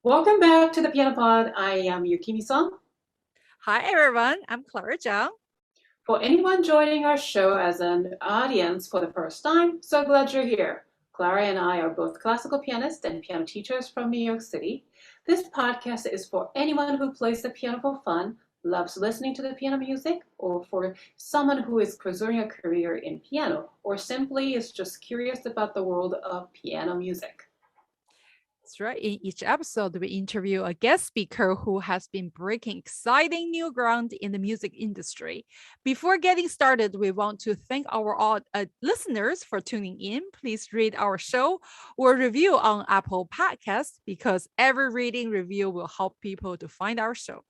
Welcome back to the Piano Pod. I am Yukimi-san. Hi everyone, I'm Clara Zhang. For anyone joining our show as an audience for the first time, so glad you're here. Clara and I are both classical pianists and piano teachers from New York City. This podcast is for anyone who plays the piano for fun, loves listening to the piano music, or for someone who is pursuing a career in piano, or simply is just curious about the world of piano music. That's right. In each episode, we interview a guest speaker who has been breaking exciting new ground in the music industry. Before getting started, we want to thank our listeners for tuning in. Please read our show or review on Apple Podcasts because every reading review will help people to find our show.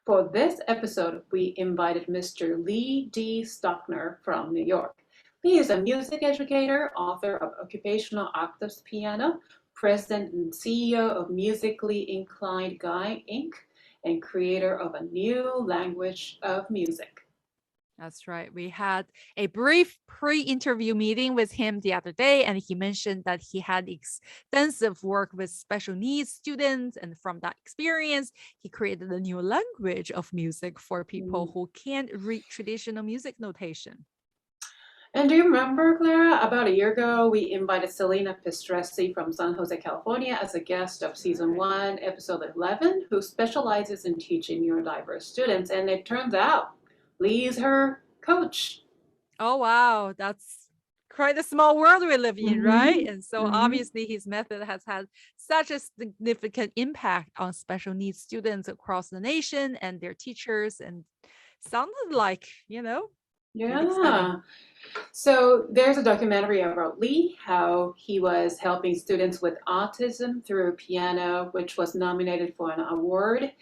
For this episode, we invited Mr. Lee D. Stockner from New York. Lee is a music educator, author of Occupational Octaves Piano, president and CEO of Musically Inclined Guy, Inc., and creator of a new language of music. That's right. We had a brief pre-interview meeting with him the other day, and he mentioned that he had extensive work with special needs students. And from that experience, he created a new language of music for people who can't read traditional music notation. And do you remember, Clara, about a year ago, we invited Selena Pistresi from San Jose, California, as a guest of season 1, episode 11, who specializes in teaching neurodiverse students. And it turns out Lee's her coach. Oh, wow. That's quite a small world we live in, right? And so Mhm. obviously his method has had such a significant impact on special needs students across the nation and their teachers, and sounded like, really exciting. Yeah. So there's a documentary about Lee, how he was helping students with autism through piano, which was nominated for an award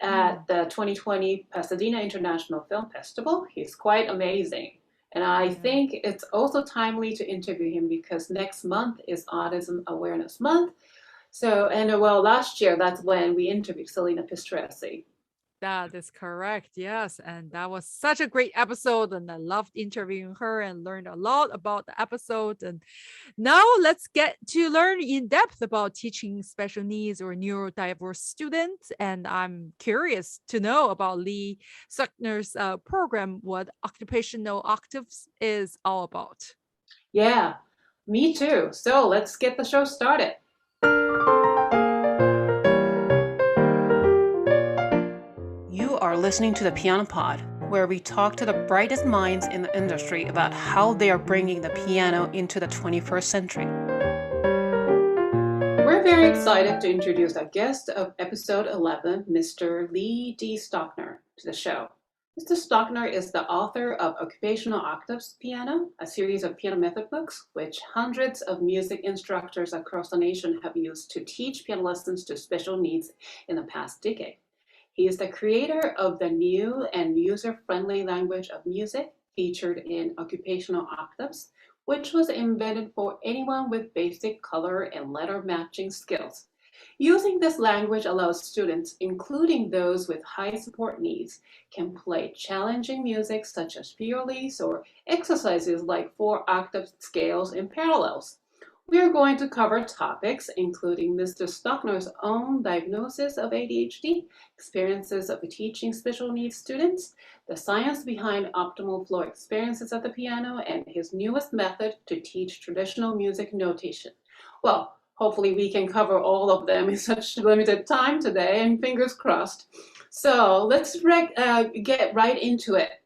Mm. at the 2020 Pasadena International Film Festival. He's quite amazing. And I Yeah. think it's also timely to interview him because next month is Autism Awareness Month. So, and well, last year, that's when we interviewed Selena Pistresi. That is correct. Yes. And that was such a great episode. And I loved interviewing her and learned a lot about the episode. And now let's get to learn in depth about teaching special needs or neurodiverse students. And I'm curious to know about Lee Suckner's program, what Occupational Octaves is all about. Yeah, me too. So let's get the show started. You are listening to the Piano Pod, where we talk to the brightest minds in the industry about how they are bringing the piano into the 21st century. We're very excited to introduce our guest of episode 11, Mr. Lee D. Stockner, to the show. Mr. Stockner is the author of Occupational Octaves Piano, a series of piano method books which hundreds of music instructors across the nation have used to teach piano lessons to special needs in the past decade. He is the creator of the new and user-friendly language of music featured in Occupational Octaves, which was invented for anyone with basic color and letter matching skills. Using this language allows students, including those with high support needs, can play challenging music such as Für Elise or exercises like 4-octave scales and parallels. We are going to cover topics including Mr. Stockner's own diagnosis of ADHD, experiences of teaching special needs students, the science behind optimal flow experiences at the piano, and his newest method to teach traditional music notation. Well, hopefully we can cover all of them in such limited time today, and fingers crossed. So let's get right into it.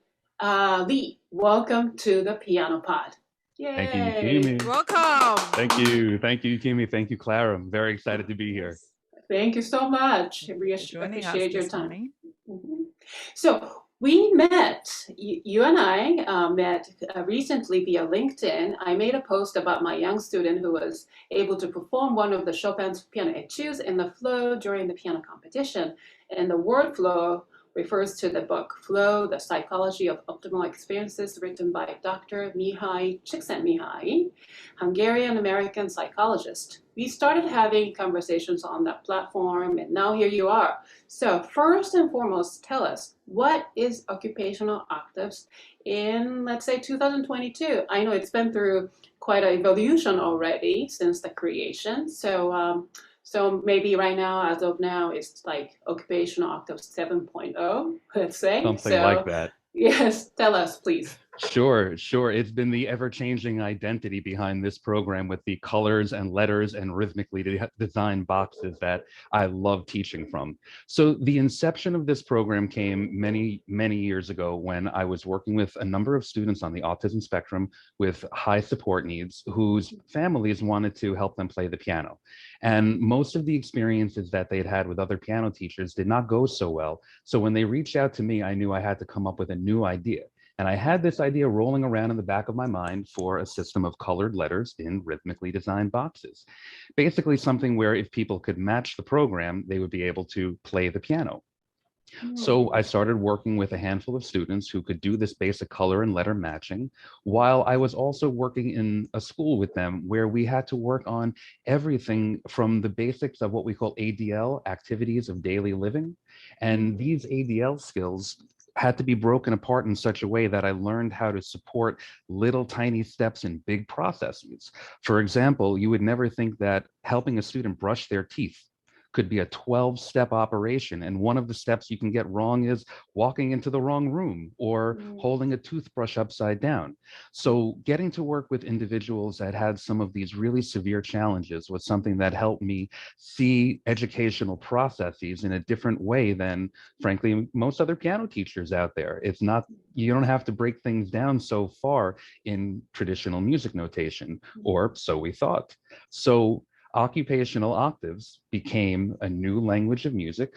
Lee, welcome to the Piano Pod. Thank you, Yay! Kimi. Welcome. Thank you. Thank you, Kimi. Thank you, Clara. I'm very excited to be here. Yes. Thank you so much. We For joining us appreciate your this time. morning. Mhm. So we met, you and I met recently via LinkedIn. I made a post about my young student who was able to perform one of the Chopin's piano etudes in the flow during the piano competition. And the word flow refers to the book Flow, The Psychology of Optimal Experiences, written by Dr. Mihai Csikszentmihalyi, Hungarian-American psychologist. We started having conversations on that platform, and now here you are. So first and foremost, tell us, what is Occupational Octaves in, let's say, 2022? I know it's been through quite an evolution already since the creation. So maybe right now, as of now, it's like Occupational Octaves 7.0, let's say. Something like So that. yes, tell us, please. Sure, sure. It's been the ever-changing identity behind this program with the colors and letters and rhythmically designed boxes that I love teaching from. So the inception of this program came many, many years ago when I was working with a number of students on the autism spectrum with high support needs whose families wanted to help them play the piano. And most of the experiences that they'd had with other piano teachers did not go so well. So when they reached out to me, I knew I had to come up with a new idea. And I had this idea rolling around in the back of my mind for a system of colored letters in rhythmically designed boxes. Basically, something where if people could match the program, they would be able to play the piano. So I started working with a handful of students who could do this basic color and letter matching, while I was also working in a school with them where we had to work on everything from the basics of what we call ADL, activities of daily living. And these ADL skills had to be broken apart in such a way that I learned how to support little tiny steps in big processes. For example, you would never think that helping a student brush their teeth could be a 12-step operation. And one of the steps you can get wrong is walking into the wrong room or holding a toothbrush upside down. So getting to work with individuals that had some of these really severe challenges was something that helped me see educational processes in a different way than, frankly, most other piano teachers out there. It's not, you don't have to break things down so far in traditional music notation, or so we thought. So Occupational Octaves became a new language of music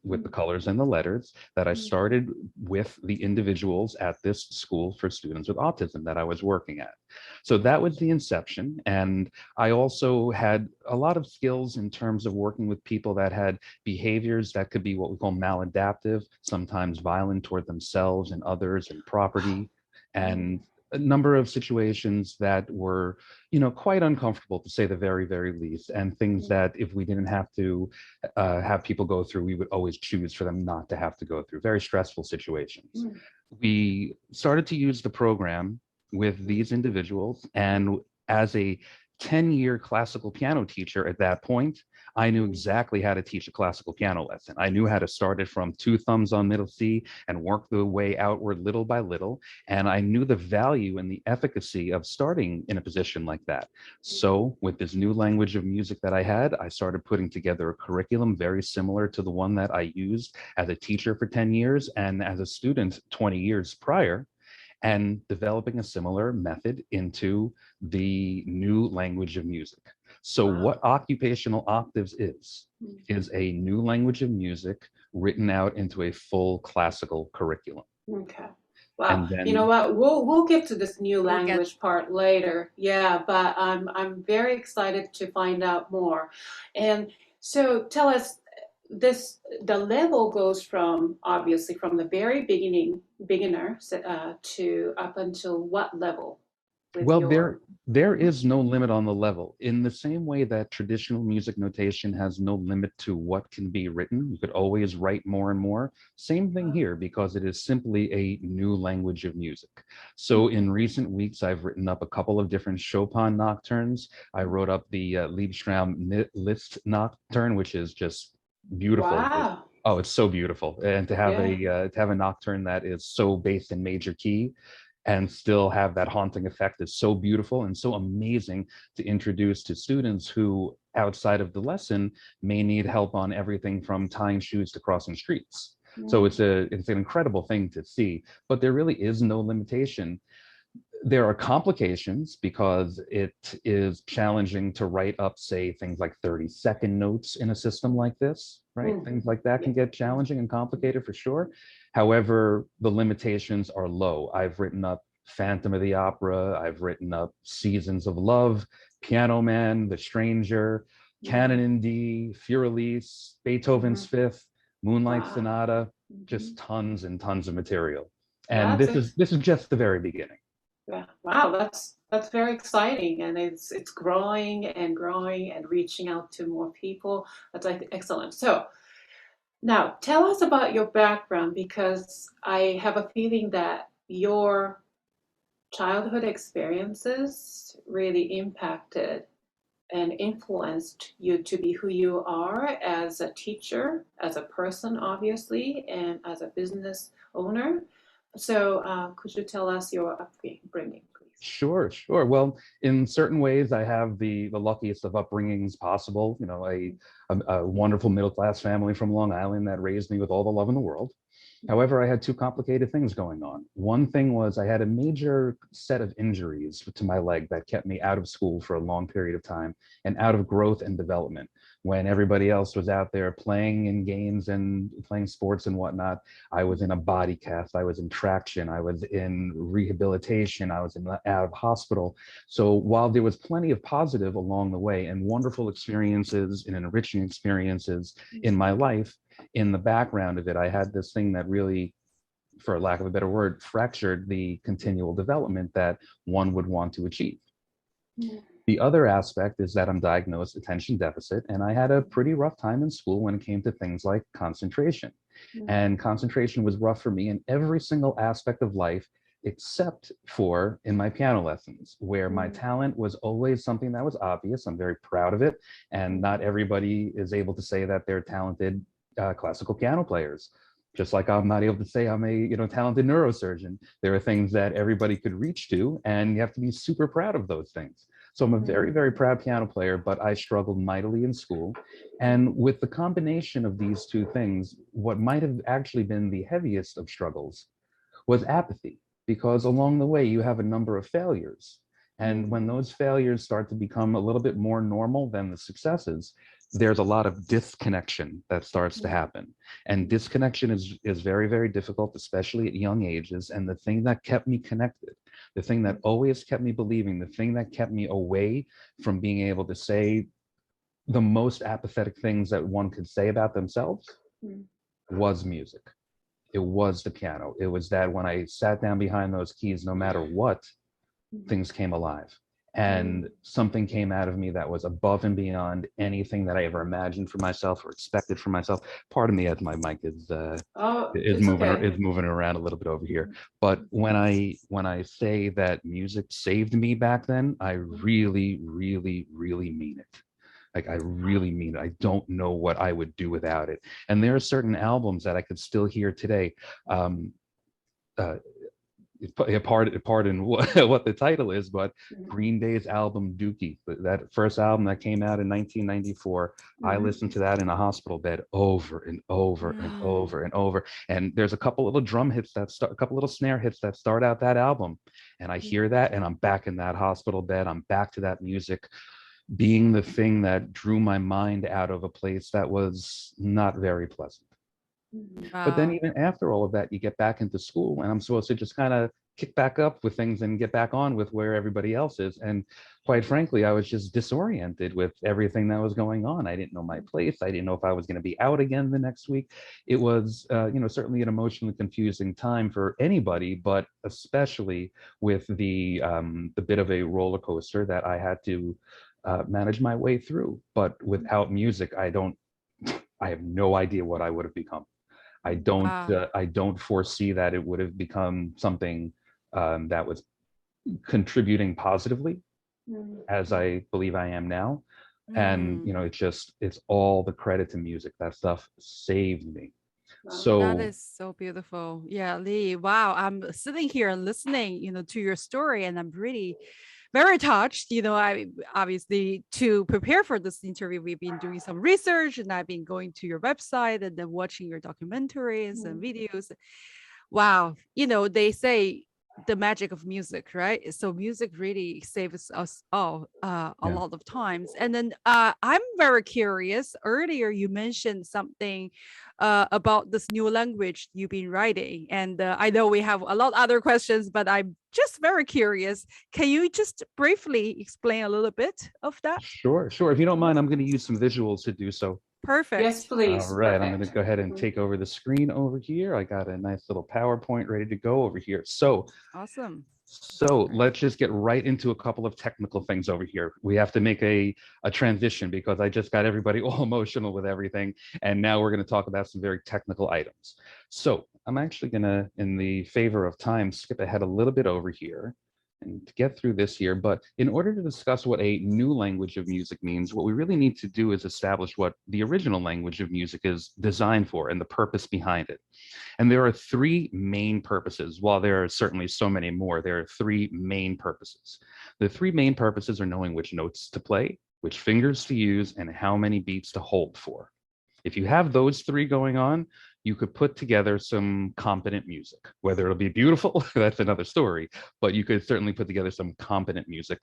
with the colors and the letters that I started with the individuals at this school for students with autism that I was working at. So that was the inception. And I also had a lot of skills in terms of working with people that had behaviors that could be what we call maladaptive, sometimes violent toward themselves and others and property, and a number of situations that were, quite uncomfortable to say the very, very least, and things that if we didn't have to have people go through, we would always choose for them not to have to go through very stressful situations. We started to use the program with these individuals, and as a 10-year classical piano teacher at that point, I knew exactly how to teach a classical piano lesson. I knew how to start it from two thumbs on middle C and work the way outward little by little. And I knew the value and the efficacy of starting in a position like that. So with this new language of music that I had, I started putting together a curriculum very similar to the one that I used as a teacher for 10 years and as a student 20 years prior, and developing a similar method into the new language of music. So what Occupational Octaves is a new language of music written out into a full classical curriculum. Okay. Wow. And then, you know what? We'll get to this new language part later. Yeah, but I'm very excited to find out more. And so tell us the level goes from obviously from the very beginner to up until what level with well, your there is no limit on the level. In the same way that traditional music notation has no limit to what can be written, you could always write more and more. Same thing here, because it is simply a new language of music. So in recent weeks, I've written up a couple of different Chopin nocturnes. I wrote up the Liebstrom Liszt nocturne, which is just beautiful. Wow. Oh, it's so beautiful. And Yeah. to have a nocturne that is so based in major key and still have that haunting effect is so beautiful and so amazing to introduce to students who outside of the lesson may need help on everything from tying shoes to crossing streets. So it's an incredible thing to see, but there really is no limitation. There are complications because it is challenging to write up, say, things like 30-second notes in a system like this, right? Things like that can get challenging and complicated for sure. However, the limitations are low. I've written up Phantom of the Opera, I've written up Seasons of Love, Piano Man, The Stranger, Canon in D, Für Elise, Beethoven's Fifth, Moonlight Wow. Sonata, just tons and tons of material. And That's this is just the very beginning. Yeah. Wow, that's very exciting, and it's growing and growing and reaching out to more people. That's like excellent. So now tell us about your background, because I have a feeling that your childhood experiences really impacted and influenced you to be who you are as a teacher, as a person, obviously, and as a business owner. So, could you tell us your upbringing, please? Sure, sure. Well, in certain ways, I have the luckiest of upbringings possible. You know, a wonderful middle class family from Long Island that raised me with all the love in the world. However, I had two complicated things going on. One thing was I had a major set of injuries to my leg that kept me out of school for a long period of time and out of growth and development. When everybody else was out there playing in games and playing sports and whatnot, I was in a body cast, I was in traction, I was in rehabilitation, I was out of hospital. So while there was plenty of positive along the way and wonderful experiences and enriching experiences in my life, in the background of it, I had this thing that really, for lack of a better word, fractured the continual development that one would want to achieve. The other aspect is that I'm diagnosed attention deficit, and I had a pretty rough time in school when it came to things like concentration. And concentration was rough for me in every single aspect of life, except for in my piano lessons, where my talent was always something that was obvious. I'm very proud of it. And not everybody is able to say that they're talented classical piano players. Just like I'm not able to say I'm a talented neurosurgeon. There are things that everybody could reach to, and you have to be super proud of those things. So I'm a very, very proud piano player, but I struggled mightily in school. And with the combination of these two things, what might have actually been the heaviest of struggles was apathy, because along the way you have a number of failures. And when those failures start to become a little bit more normal than the successes, there's a lot of disconnection that starts to happen. And disconnection is very, very difficult, especially at young ages. And the thing that kept me connected, the thing that always kept me believing, the thing that kept me away from being able to say the most apathetic things that one could say about themselves was music. It was the piano. It was that when I sat down behind those keys, no matter what, things came alive. And something came out of me that was above and beyond anything that I ever imagined for myself or expected for myself. Pardon me as my mic is moving around a little bit over here. But when I say that music saved me back then, I really, really, really mean it. Like, I really mean it. I don't know what I would do without it. And there are certain albums that I could still hear today. Pardon what the title is, but Green Day's album Dookie, that first album that came out in 1994, I listened to that in a hospital bed over and over and over and over. And there's a couple little drum hits a couple little snare hits that start out that album. And I hear that and I'm back in that hospital bed. I'm back to that music being the thing that drew my mind out of a place that was not very pleasant. But then even after all of that, you get back into school and I'm supposed to just kind of kick back up with things and get back on with where everybody else is. And quite frankly, I was just disoriented with everything that was going on. I didn't know my place. I didn't know if I was going to be out again the next week. It was, certainly an emotionally confusing time for anybody, but especially with the bit of a roller coaster that I had to manage my way through. But without music, I have no idea what I would have become. I don't foresee that it would have become something that was contributing positively as I believe I am now. And it's all the credit to music. That stuff saved me. So that is so beautiful. Yeah, Lee. Wow. I'm sitting here and listening, to your story, and I'm really very touched. I obviously, to prepare for this interview, we've been doing some research and I've been going to your website and then watching your documentaries and videos. Wow. They say the magic of music, right? So music really saves us all a lot of times. And then I'm very curious. Earlier, you mentioned something about this new language you've been writing. And I know we have a lot of other questions, but I'm just very curious. Can you just briefly explain a little bit of that? Sure. If you don't mind, I'm going to use some visuals to do so. Perfect. Yes, please. All right, I'm going to go ahead and take over the screen over here. I got a nice little PowerPoint ready to go over here. So awesome. So let's just get right into a couple of technical things over here. We have to make a transition because I just got everybody all emotional with everything. And now we're going to talk about some very technical items. So I'm actually going to, in the favor of time, skip ahead a little bit over here and to get through this here. But in order to discuss what a new language of music means, what we really need to do is establish what the original language of music is designed for and the purpose behind it. And there are three main purposes. While there are certainly so many more, there are three main purposes. The three main purposes are knowing which notes to play, which fingers to use, and how many beats to hold for. If you have those three going on, you could put together some competent music. Whether it'll be beautiful, that's another story, but you could certainly put together some competent music.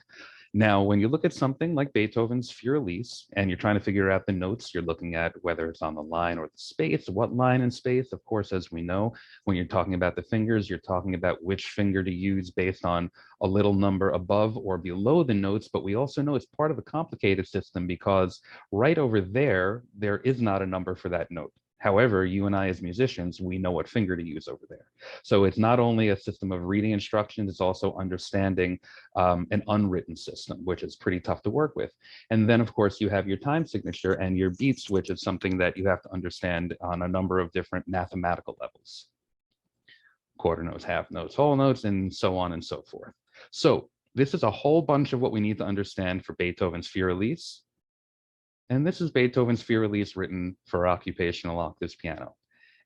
Now, when you look at something like Beethoven's Für Elise, and you're trying to figure out the notes, you're looking at whether it's on the line or the space, what line and space. Of course, as we know, when you're talking about the fingers, you're talking about which finger to use based on a little number above or below the notes. But we also know it's part of a complicated system because right over there, there is not a number for that note. However, you and I as musicians, we know what finger to use over there. So it's not only a system of reading instructions, it's also understanding an unwritten system, which is pretty tough to work with. And then, of course, you have your time signature and your beats, which is something that you have to understand on a number of different mathematical levels. Quarter notes, half notes, whole notes, and so on and so forth. So this is a whole bunch of what we need to understand for Beethoven's Für Elise. And this is Beethoven's Für Elise written for Occupational Octaves Piano.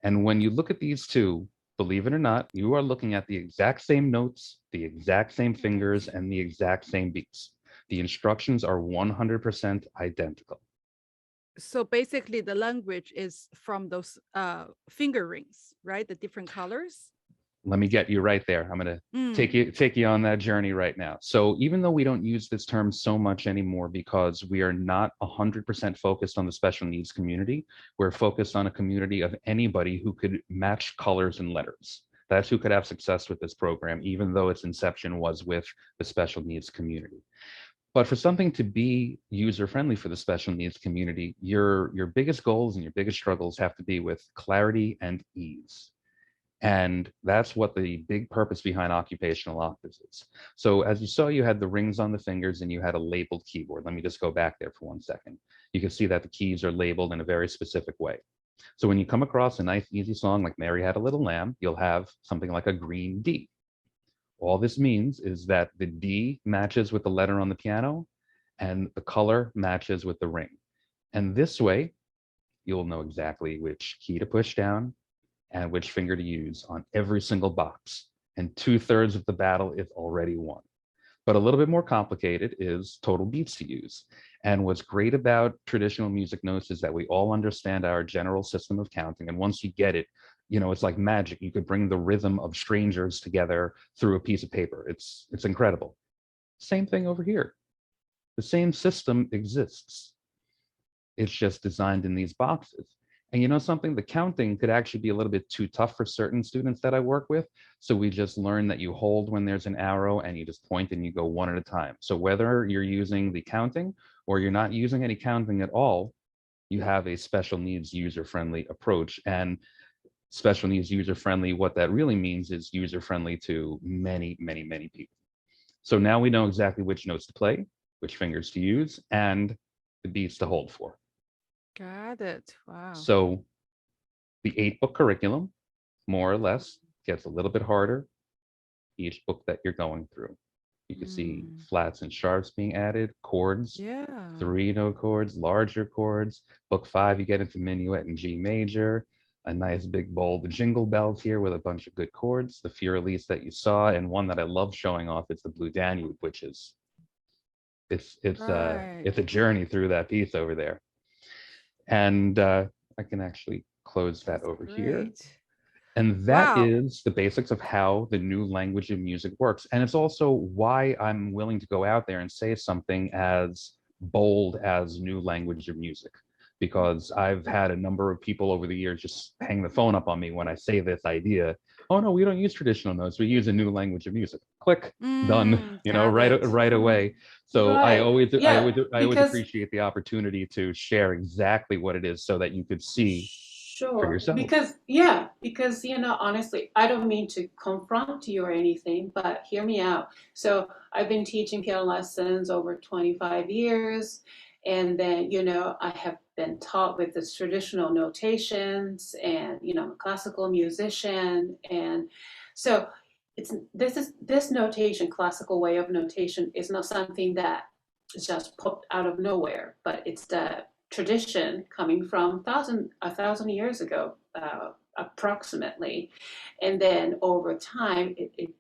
And when you look at these two, believe it or not, you are looking at the exact same notes, the exact same fingers, and the exact same beats. The instructions are 100% identical. So basically the language is from those finger rings, right? The different colors. Let me get you right there. I'm going to take you on that journey right now. So even though we don't use this term so much anymore because we are not 100% focused on the special needs community, we're focused on a community of anybody who could match colors and letters. That's who could have success with this program, even though its inception was with the special needs community. But for something to be user-friendly for the special needs community, your biggest goals and your biggest struggles have to be with clarity and ease. And that's what the big purpose behind Occupational Octaves is. So as you saw, you had the rings on the fingers and you had a labeled keyboard. Let me just go back there for 1 second. You can see that the keys are labeled in a very specific way. So when you come across a nice, easy song like Mary Had a Little Lamb, you'll have something like a green D. All this means is that the D matches with the letter on the piano and the color matches with the ring. And this way, you'll know exactly which key to push down and which finger to use on every single box. And 2/3 of the battle is already won. But a little bit more complicated is total beats to use. And what's great about traditional music notes is that we all understand our general system of counting. And once you get it, you know, it's like magic. You could bring the rhythm of strangers together through a piece of paper. It's incredible. Same thing over here. The same system exists. It's just designed in these boxes. And you know something, the counting could actually be a little bit too tough for certain students that I work with. So we just learn that you hold when there's an arrow and you just point and you go one at a time. So whether you're using the counting or you're not using any counting at all, you have a special needs user-friendly approach. And special needs user-friendly, what that really means is user-friendly to many, many, many people. So now we know exactly which notes to play, which fingers to use, and the beats to hold for. Got it. Wow. So the 8-book curriculum, more or less, gets a little bit harder each book that you're going through. You can see flats and sharps being added, chords, 3-note chords, larger chords. Book 5, you get into minuet and G major, a nice big bold jingle bells here with a bunch of good chords. The Für Elise that you saw, and one that I love showing off is the Blue Danube, which is it's a journey through that piece over there. And I can actually close that over here. And that is the basics of how the new language of music works. And it's also why I'm willing to go out there and say something as bold as new language of music, because I've had a number of people over the years just hang the phone up on me when I say this idea. Oh no, we don't use traditional notes. We use a new language of music. Click, done, you know, right away. So I always appreciate the opportunity to share exactly what it is so that you could see for yourself. Because you know, honestly, I don't mean to confront you or anything, but hear me out. So I've been teaching piano lessons over 25 years. And then, you know, I have been taught with this traditional notations and, you know, I'm a classical musician. And so this notation, classical way of notation, is not something that just popped out of nowhere, but it's the tradition coming from a thousand years ago, approximately, and then over time it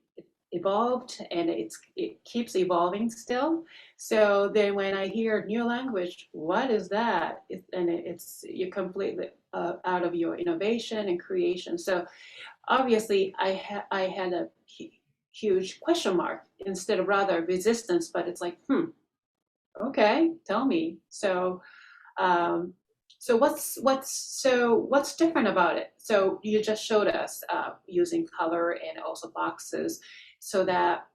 evolved, and it keeps evolving still. So then when I hear new language, what is that? It's you're completely out of your innovation and creation. So obviously I had a huge question mark instead of rather resistance, but it's like, okay, tell me. So um, so what's different about it? So you just showed us using color and also boxes, so that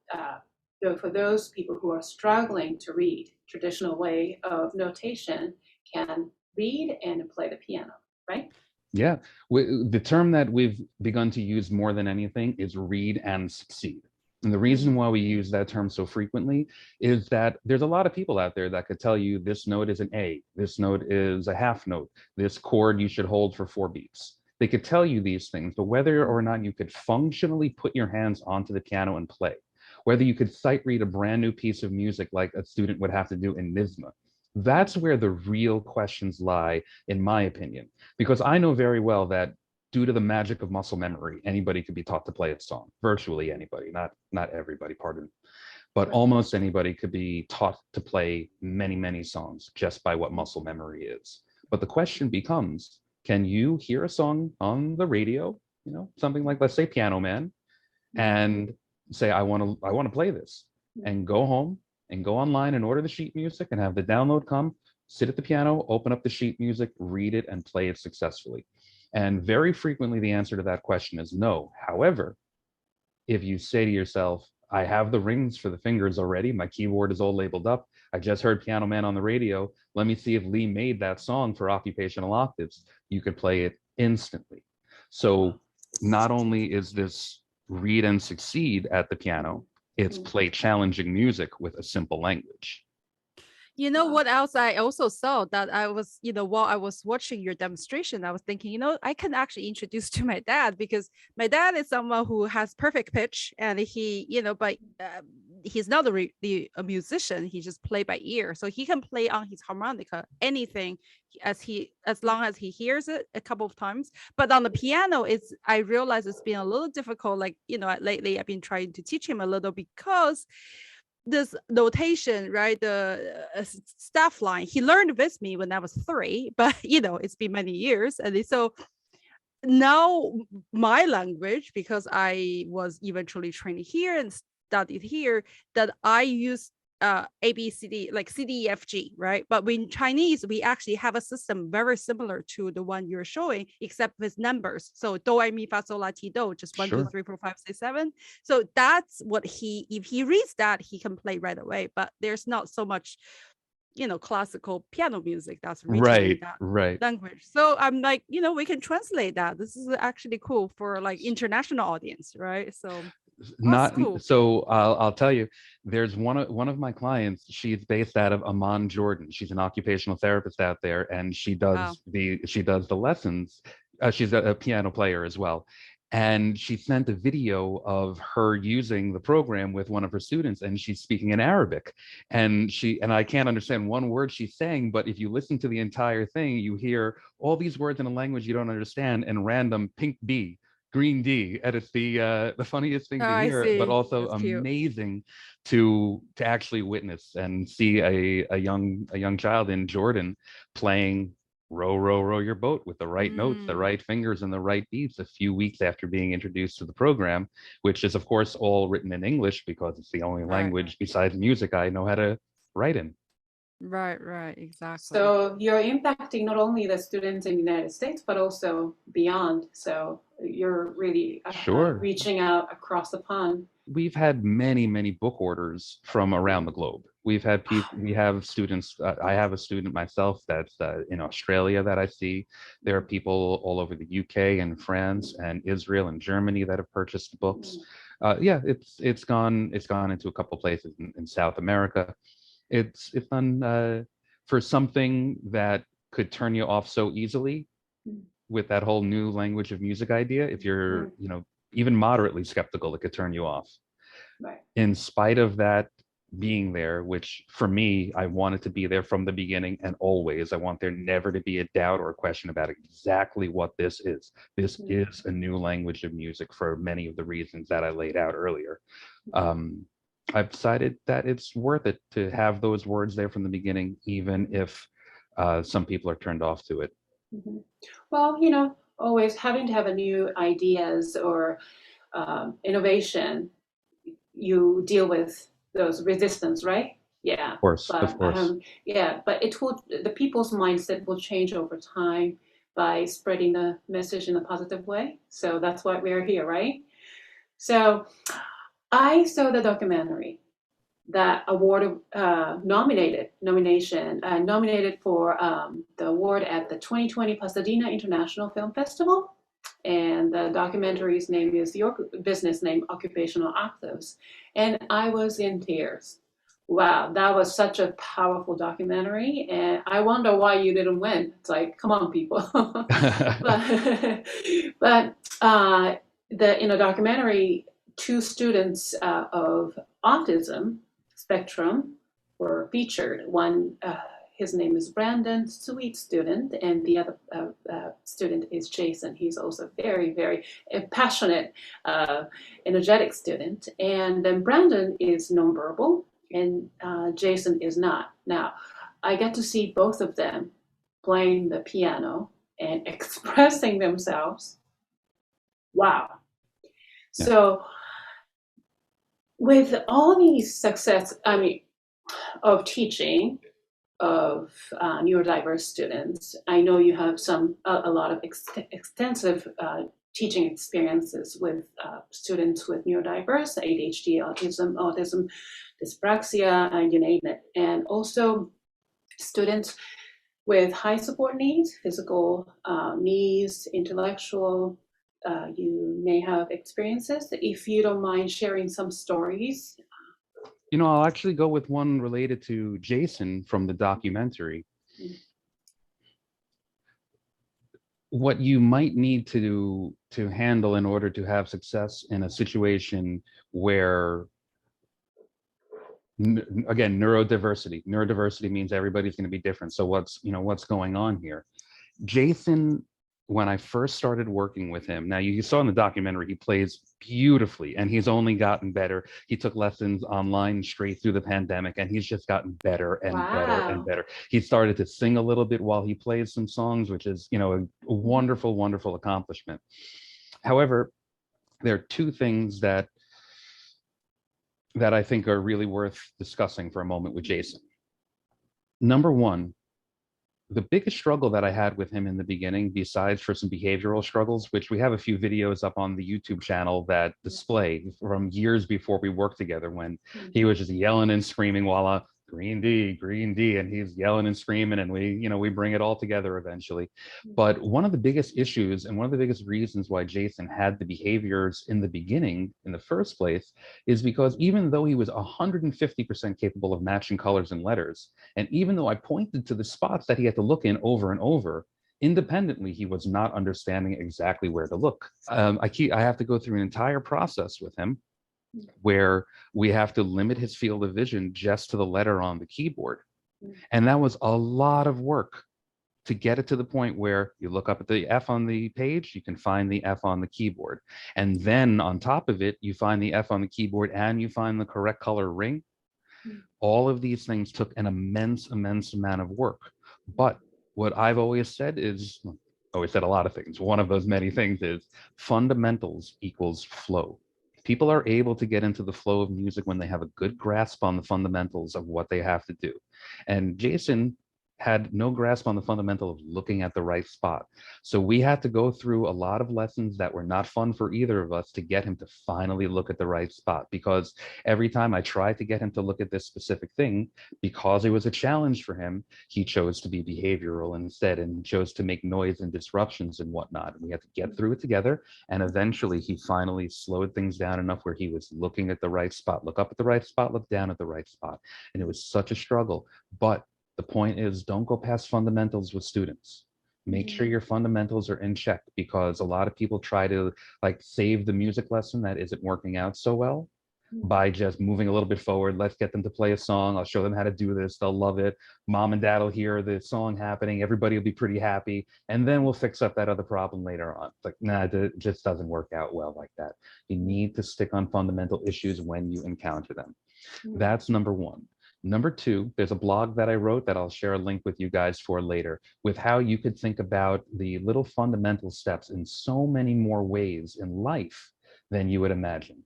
for those people who are struggling to read, traditional way of notation can read and play the piano, right? Yeah, the term that we've begun to use more than anything is read and succeed. And the reason why we use that term so frequently is that there's a lot of people out there that could tell you this note is an A, this note is a half note, this chord you should hold for 4 beats. They could tell you these things, but whether or not you could functionally put your hands onto the piano and play, whether you could sight read a brand new piece of music like a student would have to do in NISMA, that's where the real questions lie, in my opinion, because I know very well that due to the magic of muscle memory, anybody could be taught to play a song. Virtually anybody, not everybody, pardon, but Right. almost anybody could be taught to play many songs just by what muscle memory is. But the question becomes, can you hear a song on the radio, something like, let's say, Piano Man, and say, I want to play this, and go home and go online and order the sheet music and have the download come, sit at the piano, open up the sheet music, read it, and play it successfully? And very frequently, the answer to that question is no. However, if you say to yourself, I have the rings for the fingers already, my keyboard is all labeled up, I just heard Piano Man on the radio, let me see if Lee made that song for Occupational Octaves, you could play it instantly. So not only is this read and succeed at the piano, it's play challenging music with a simple language. You know what else I also saw that I was, while I was watching your demonstration, I was thinking, I can actually introduce to my dad, because my dad is someone who has perfect pitch, and he, but he's not a musician. He just play by ear, so he can play on his harmonica anything as long as he hears it a couple of times. But on the piano, I realize it's been a little difficult. Like, lately I've been trying to teach him a little, because this notation, right? The staff line, he learned with me when I was 3, but it's been many years. And so now my language, because I was eventually trained here and studied here, that I use A, B, C, D, like C, D, E, F, G, right? But in Chinese, we actually have a system very similar to the one you're showing, except with numbers. So do, re, mi, fa, sol, la, ti, do, just 1, 2, 3, 4, 5, 6, 7. So that's what if he reads that, he can play right away. But there's not so much, classical piano music that's written in that language. So I'm like, we can translate that. This is actually cool for like international audience, right? So Not cool. So I'll tell you, there's one of my clients, she's based out of Amman, Jordan. She's an occupational therapist out there, and she does the lessons. She's a piano player as well, and she sent a video of her using the program with one of her students, and she's speaking in Arabic, and I can't understand one word she's saying, but if you listen to the entire thing, you hear all these words in a language you don't understand, and random pink B, green D, and it's the funniest thing to hear, but also amazing to actually witness and see a young child in Jordan playing Row, Row, Row Your Boat with the right notes, the right fingers, and the right beats a few weeks after being introduced to the program, which is of course all written in English, because it's the only language besides music I know how to write in. Right, exactly. So you're impacting not only the students in the United States, but also beyond. So you're really reaching out across the pond. We've had many book orders from around the globe. We have students. I have a student myself that's in Australia that I see. There are people all over the UK and France and Israel and Germany that have purchased books. It's gone into a couple places in South America. It's done for something that could turn you off so easily with that whole new language of music idea. If you're even moderately skeptical, it could turn you off. Right. In spite of that being there, which for me, I wanted to be there from the beginning and always. I want there never to be a doubt or a question about exactly what this is. This is a new language of music for many of the reasons that I laid out earlier. I've decided that it's worth it to have those words there from the beginning, even if some people are turned off to it. Well, always having to have a new ideas or innovation, you deal with those resistance, right? Yeah. Of course, but, of course. But the people's mindset will change over time by spreading the message in a positive way. So that's why we're here, right? So I saw the documentary that award nominated for the award at the 2020 Pasadena International Film Festival. And the documentary's name is your business name, Occupational Octaves. And I was in tears. Wow, that was such a powerful documentary. And I wonder why you didn't win. It's like, come on, people. but in the documentary, two students of autism spectrum were featured. One, his name is Brandon, sweet student, and the other student is Jason. He's also very, very passionate, energetic student. And then Brandon is nonverbal, and Jason is not. Now, I get to see both of them playing the piano and expressing themselves. Wow. Yeah. So, with all these success, of teaching of neurodiverse students, I know you have a lot of extensive teaching experiences with students with neurodiverse, ADHD, autism, dyspraxia, and you name it. And also students with high support needs, physical needs, intellectual. You may have experiences. If you don't mind sharing some stories. I'll actually go with one related to Jason from the documentary. What you might need to handle in order to have success in a situation where, again, neurodiversity. Neurodiversity means everybody's going to be different. So what's going on here? Jason, when I first started working with him, now you saw in the documentary, he plays beautifully and he's only gotten better. He took lessons online straight through the pandemic and he's just gotten better and better and better. He started to sing a little bit while he plays some songs, which is, a wonderful, wonderful accomplishment. However, there are two things that I think are really worth discussing for a moment with Jason. Number one, the biggest struggle that I had with him in the beginning, besides for some behavioral struggles, which we have a few videos up on the YouTube channel that display from years before we worked together, when he was just yelling and screaming while green D, and he's yelling and screaming, and we bring it all together eventually. But one of the biggest issues and one of the biggest reasons why Jason had the behaviors in the beginning in the first place is because even though he was 150% capable of matching colors and letters, and even though I pointed to the spots that he had to look in over and over, independently, he was not understanding exactly where to look. I have to go through an entire process with him where we have to limit his field of vision just to the letter on the keyboard. And that was a lot of work to get it to the point where you look up at the F on the page, you can find the F on the keyboard. And then on top of it, you find the F on the keyboard and you find the correct color ring. All of these things took an immense amount of work. But what I've always said is, always said a lot of things. One of those many things is fundamentals equals flow. People are able to get into the flow of music when they have a good grasp on the fundamentals of what they have to do. And Jason had no grasp on the fundamental of looking at the right spot. So we had to go through a lot of lessons that were not fun for either of us to get him to finally look at the right spot. Because every time I tried to get him to look at this specific thing, because it was a challenge for him, he chose to be behavioral instead and chose to make noise and disruptions and whatnot. And we had to get through it together. And eventually he finally slowed things down enough where he was looking at the right spot, look up at the right spot, look down at the right spot. And it was such a struggle. But the point is, don't go past fundamentals with students. Make sure your fundamentals are in check, because a lot of people try to like save the music lesson that isn't working out so well by just moving a little bit forward. Let's get them to play a song. I'll show them how to do this. They'll love it. Mom and dad will hear the song happening. Everybody will be pretty happy. And then we'll fix up that other problem later on. It's like, nah, it just doesn't work out well like that. You need to stick on fundamental issues when you encounter them. That's number one. Number two, there's a blog that I wrote that I'll share a link with you guys for later, with how you could think about the little fundamental steps in so many more ways in life than you would imagine.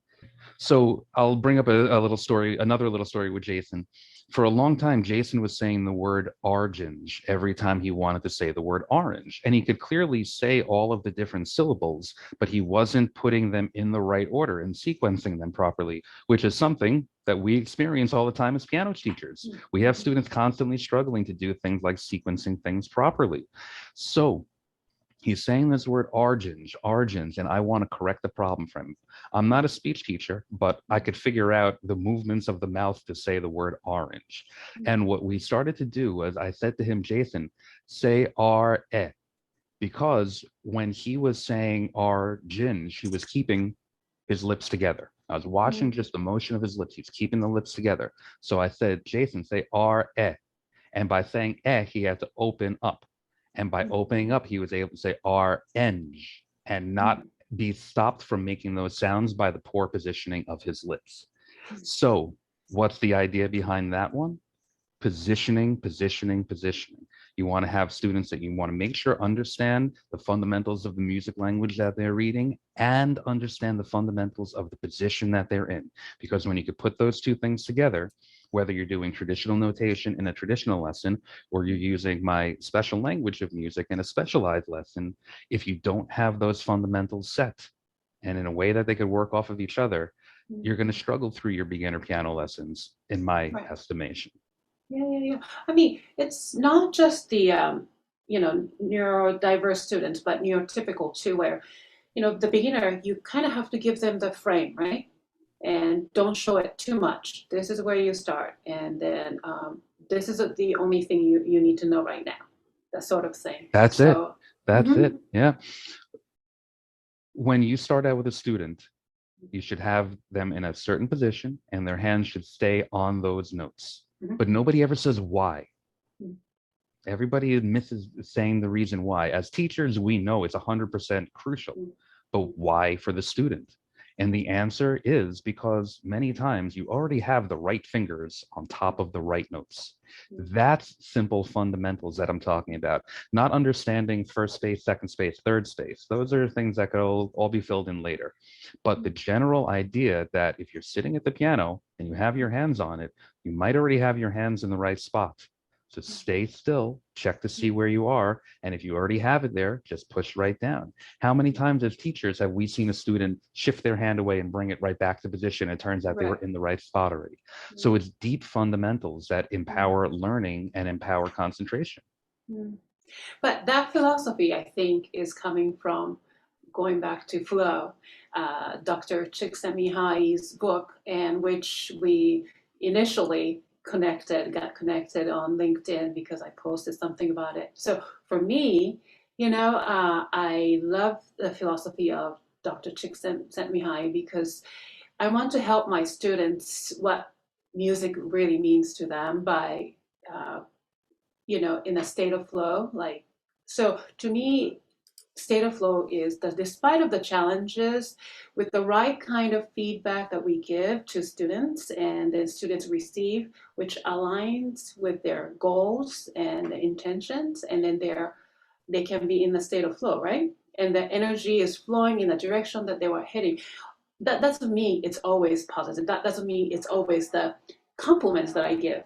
So I'll bring up a little story, another little story with Jason. For a long time, Jason was saying the word orange every time he wanted to say the word orange. And he could clearly say all of the different syllables, but he wasn't putting them in the right order and sequencing them properly, which is something that we experience all the time as piano teachers. We have students constantly struggling to do things like sequencing things properly. So he's saying this word orange, and I want to correct the problem for him. I'm not a speech teacher, but I could figure out the movements of the mouth to say the word orange. And what we started to do was I said to him, Jason, say R-E, because when he was saying orange, he was keeping his lips together. I was watching just the motion of his lips. He's keeping the lips together. So I said, Jason, say R-E. And by saying E, he had to open up. And by opening up, he was able to say orange and not be stopped from making those sounds by the poor positioning of his lips. So what's the idea behind that one? Positioning, positioning, positioning. You want to have students that you want to make sure understand the fundamentals of the music language that they're reading and understand the fundamentals of the position that they're in. Because when you could put those two things together, whether you're doing traditional notation in a traditional lesson or you're using my special language of music in a specialized lesson, if you don't have those fundamentals set and in a way that they could work off of each other, you're going to struggle through your beginner piano lessons, in my estimation. Yeah. I mean, it's not just the, neurodiverse students, but neurotypical too, where, the beginner, you kind of have to give them the frame, right? And don't show it too much. This is where you start. And then this is the only thing you need to know right now, that sort of thing. That's it. That's it. Yeah. When you start out with a student, you should have them in a certain position and their hands should stay on those notes. But nobody ever says why. Everybody misses saying the reason why. As teachers, we know it's 100% crucial, but why for the student? And the answer is because many times you already have the right fingers on top of the right notes. That's simple fundamentals that I'm talking about, not understanding first space, second space, third space. Those are things that could all be filled in later. But the general idea that if you're sitting at the piano and you have your hands on it, you might already have your hands in the right spot. So stay still, check to see where you are. And if you already have it there, just push right down. How many times as teachers have we seen a student shift their hand away and bring it right back to position? It turns out they were in the right spot already. So it's deep fundamentals that empower learning and empower concentration. But that philosophy, I think, is coming from going back to flow, Dr. Csikszentmihalyi's book, and which we initially got connected on LinkedIn because I posted something about it. So for me, I love the philosophy of Dr. Csikszentmihalyi because I want to help my students what music really means to them by, in a state of flow. So to me, state of flow is that despite of the challenges, with the right kind of feedback that we give to students and then students receive, which aligns with their goals and intentions, and then they can be in the state of flow, right? And the energy is flowing in the direction that they were heading. That doesn't mean it's always positive. That doesn't mean it's always the compliments that I give.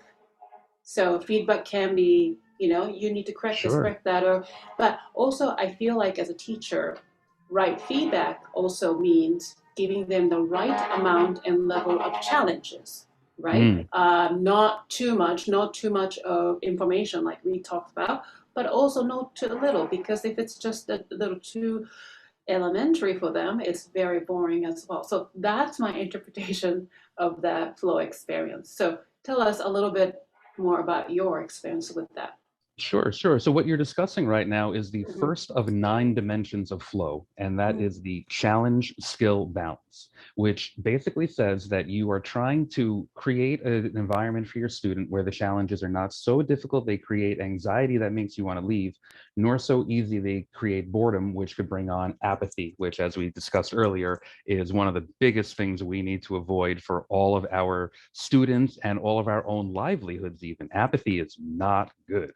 So feedback can be, you need to correct this, correct that, but also I feel like as a teacher, right feedback also means giving them the right amount and level of challenges, right? Not too much of information like we talked about, but also not too little, because if it's just a little too elementary for them, it's very boring as well. So that's my interpretation of that flow experience. So tell us a little bit more about your experience with that. Sure, sure. So what you're discussing right now is the Mhm. first of 9 dimensions of flow, and that Mm. is the challenge skill balance, which basically says that you are trying to create an environment for your student where the challenges are not so difficult they create anxiety that makes you want to leave, nor so easy they create boredom, which could bring on apathy, which, as we discussed earlier, is one of the biggest things we need to avoid for all of our students and all of our own livelihoods. Even apathy is not good.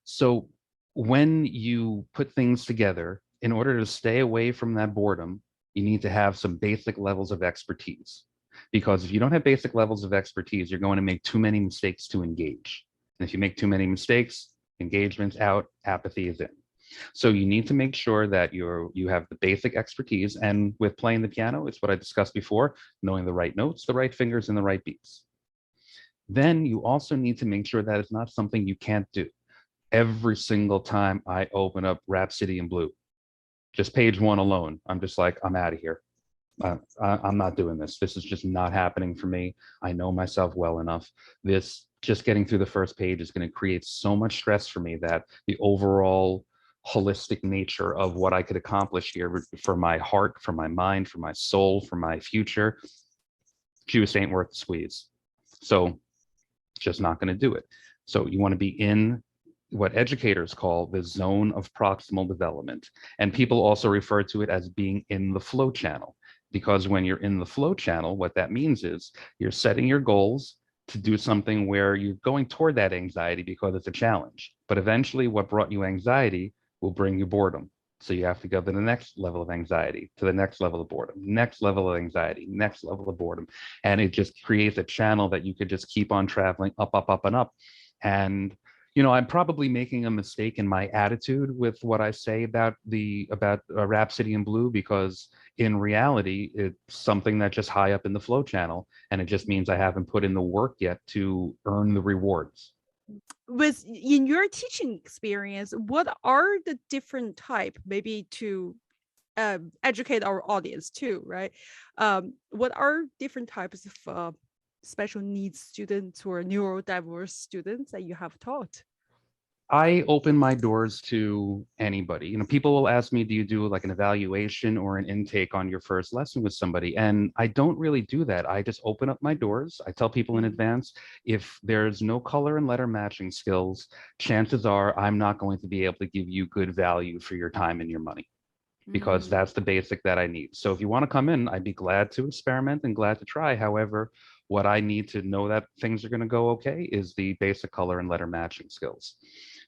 So when you put things together, in order to stay away from that boredom, you need to have some basic levels of expertise. Because if you don't have basic levels of expertise, you're going to make too many mistakes to engage. And if you make too many mistakes, engagement's out, apathy is in. So you need to make sure that you have the basic expertise. And with playing the piano, it's what I discussed before, knowing the right notes, the right fingers, and the right beats. Then you also need to make sure that it's not something you can't do. Every single time I open up Rhapsody in Blue, just page one alone, I'm just like, I'm out of here. I'm not doing this. This is just not happening for me. I know myself well enough. This just getting through the first page is going to create so much stress for me that the overall holistic nature of what I could accomplish here for my heart, for my mind, for my soul, for my future, juice ain't worth the squeeze. So just not going to do it. So you want to be in what educators call the zone of proximal development. And people also refer to it as being in the flow channel, because when you're in the flow channel, what that means is you're setting your goals to do something where you're going toward that anxiety because it's a challenge. But eventually, what brought you anxiety will bring you boredom. So you have to go to the next level of anxiety, to the next level of boredom, next level of anxiety, next level of boredom. And it just creates a channel that you could just keep on traveling up, up, up, and up. And I'm probably making a mistake in my attitude with what I say about Rhapsody in Blue, because in reality, it's something that's just high up in the flow channel, and it just means I haven't put in the work yet to earn the rewards. With in your teaching experience, what are the different type, maybe to educate our audience too, right? What are different types of special needs students or neurodiverse students that you have taught? I open my doors to anybody. People will ask me, do you do like an evaluation or an intake on your first lesson with somebody? And I don't really do that. I just open up my doors. I tell people in advance, if there's no color and letter matching skills, chances are I'm not going to be able to give you good value for your time and your money, because Mm. that's the basic that I need. So if you want to come in, I'd be glad to experiment and glad to try. However, what I need to know that things are going to go okay is the basic color and letter matching skills.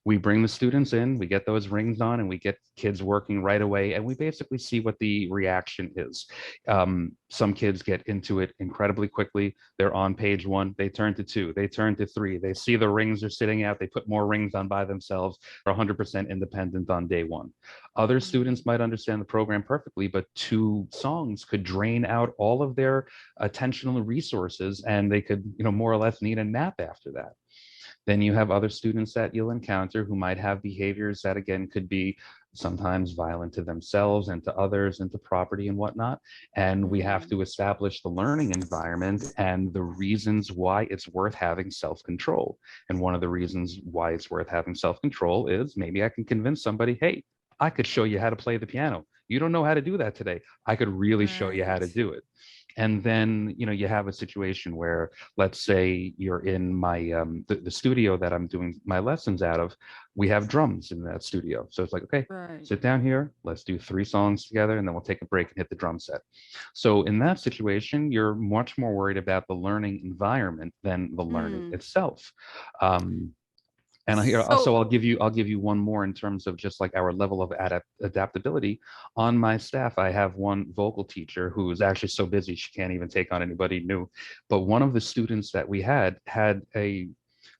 We bring the students in, we get those rings on, and we get kids working right away, and we basically see what the reaction is. Some kids get into it incredibly quickly. They're on page one, they turn to two, they turn to three, they see the rings are sitting out, they put more rings on by themselves. They're 100% independent on day one. Other Mm. students might understand the program perfectly, but 2 songs could drain out all of their attentional resources, and they could, more or less need a nap after that. Then you have other students that you'll encounter who might have behaviors that, again, could be sometimes violent to themselves and to others and to property and whatnot. And we have Mm. to establish the learning environment and the reasons why it's worth having self-control. And one of the reasons why it's worth having self-control is maybe I can convince somebody, hey, I could show you how to play the piano. You don't know how to do that today. I could really show you how to Right. do it. And then you have a situation where, let's say you're in my the studio that I'm doing my lessons out of. We have drums in that studio, so it's like, okay, Right. sit down here, let's do 3 songs together, and then we'll take a break and hit the drum set. So in that situation, you're much more worried about the learning environment than the learning Mm. itself. um, and here also, So I'll give you one more in terms of just like our level of adaptability. On my staff, I have one vocal teacher who is actually so busy she can't even take on anybody new. But one of the students that we had a,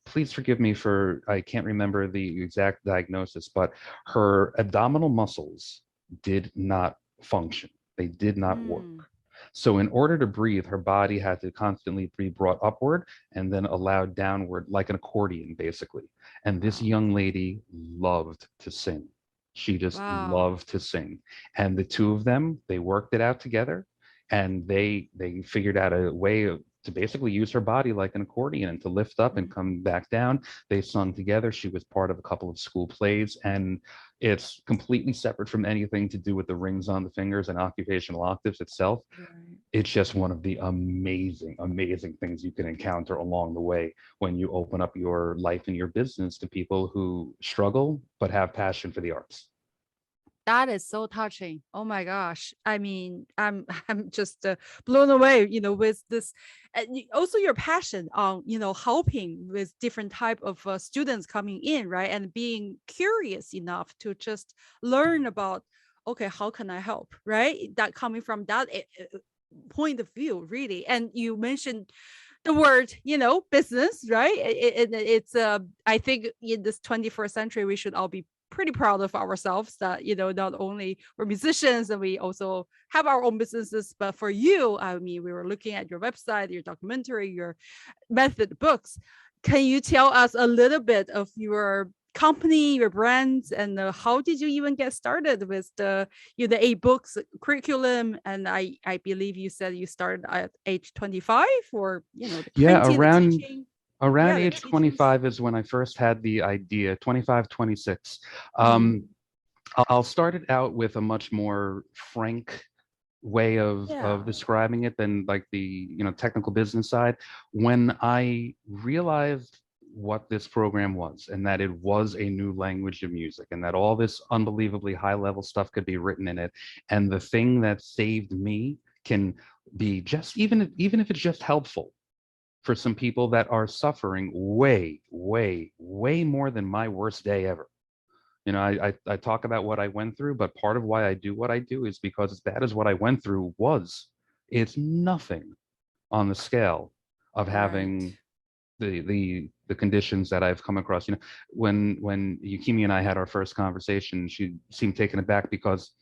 please forgive me for, I can't remember the exact diagnosis, but her abdominal muscles did not function. They did not work. mm. So in order to breathe, her body had to constantly be brought upward and then allowed downward, like an accordion, basically. And this Wow. young lady loved to sing. She just Wow. loved to sing. And the two of them, they worked it out together, and they figured out a way of to basically use her body like an accordion and to lift up and come back down. They sung together. She was part of a couple of school plays, and it's completely separate from anything to do with the rings on the fingers and occupational octaves itself. Right. It's just one of the amazing, amazing things you can encounter along the way when you open up your life and your business to people who struggle but have passion for the arts. That is so touching. Oh my gosh. I mean, I'm just blown away, with this, and also your passion on, helping with different type of students coming in, right? And being curious enough to just learn about, okay, how can I help, right? That coming from that point of view, really. And you mentioned the word, business, right? It's I think in this 21st century, we should all be pretty proud of ourselves that, not only we're musicians and we also have our own businesses, but for you, I mean, we were looking at your website, your documentary, your method books. Can you tell us a little bit of your company, your brands, and how did you even get started with the 8 books curriculum? And I believe you said you started at age 25, or the Yeah, printing, the teaching. around The age teaching. 25 is when I first had the idea, 25, 26. I'll start it out with a much more frank way of describing it than like the technical business side. When I realized what this program was, and that it was a new language of music, and that all this unbelievably high level stuff could be written in it, and the thing that saved me can be just, even if it's just helpful for some people that are suffering way, way, way more than my worst day ever. I talk about what I went through, but part of why I do what I do is because, as bad as what I went through was, it's nothing on the scale of having the conditions that I've come across. When Yukimi and I had our first conversation, she seemed taken aback because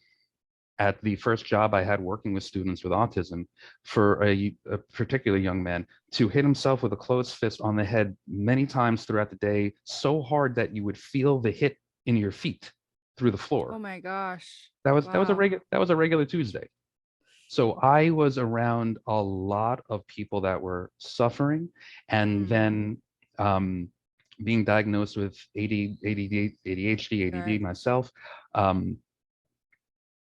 at the first job I had working with students with autism, for a particular young man to hit himself with a closed fist on the head many times throughout the day, so hard that you would feel the hit in your feet through the floor. Oh my gosh. That was a regular Tuesday. So I was around a lot of people that were suffering, and then being diagnosed with ADHD, ADD myself.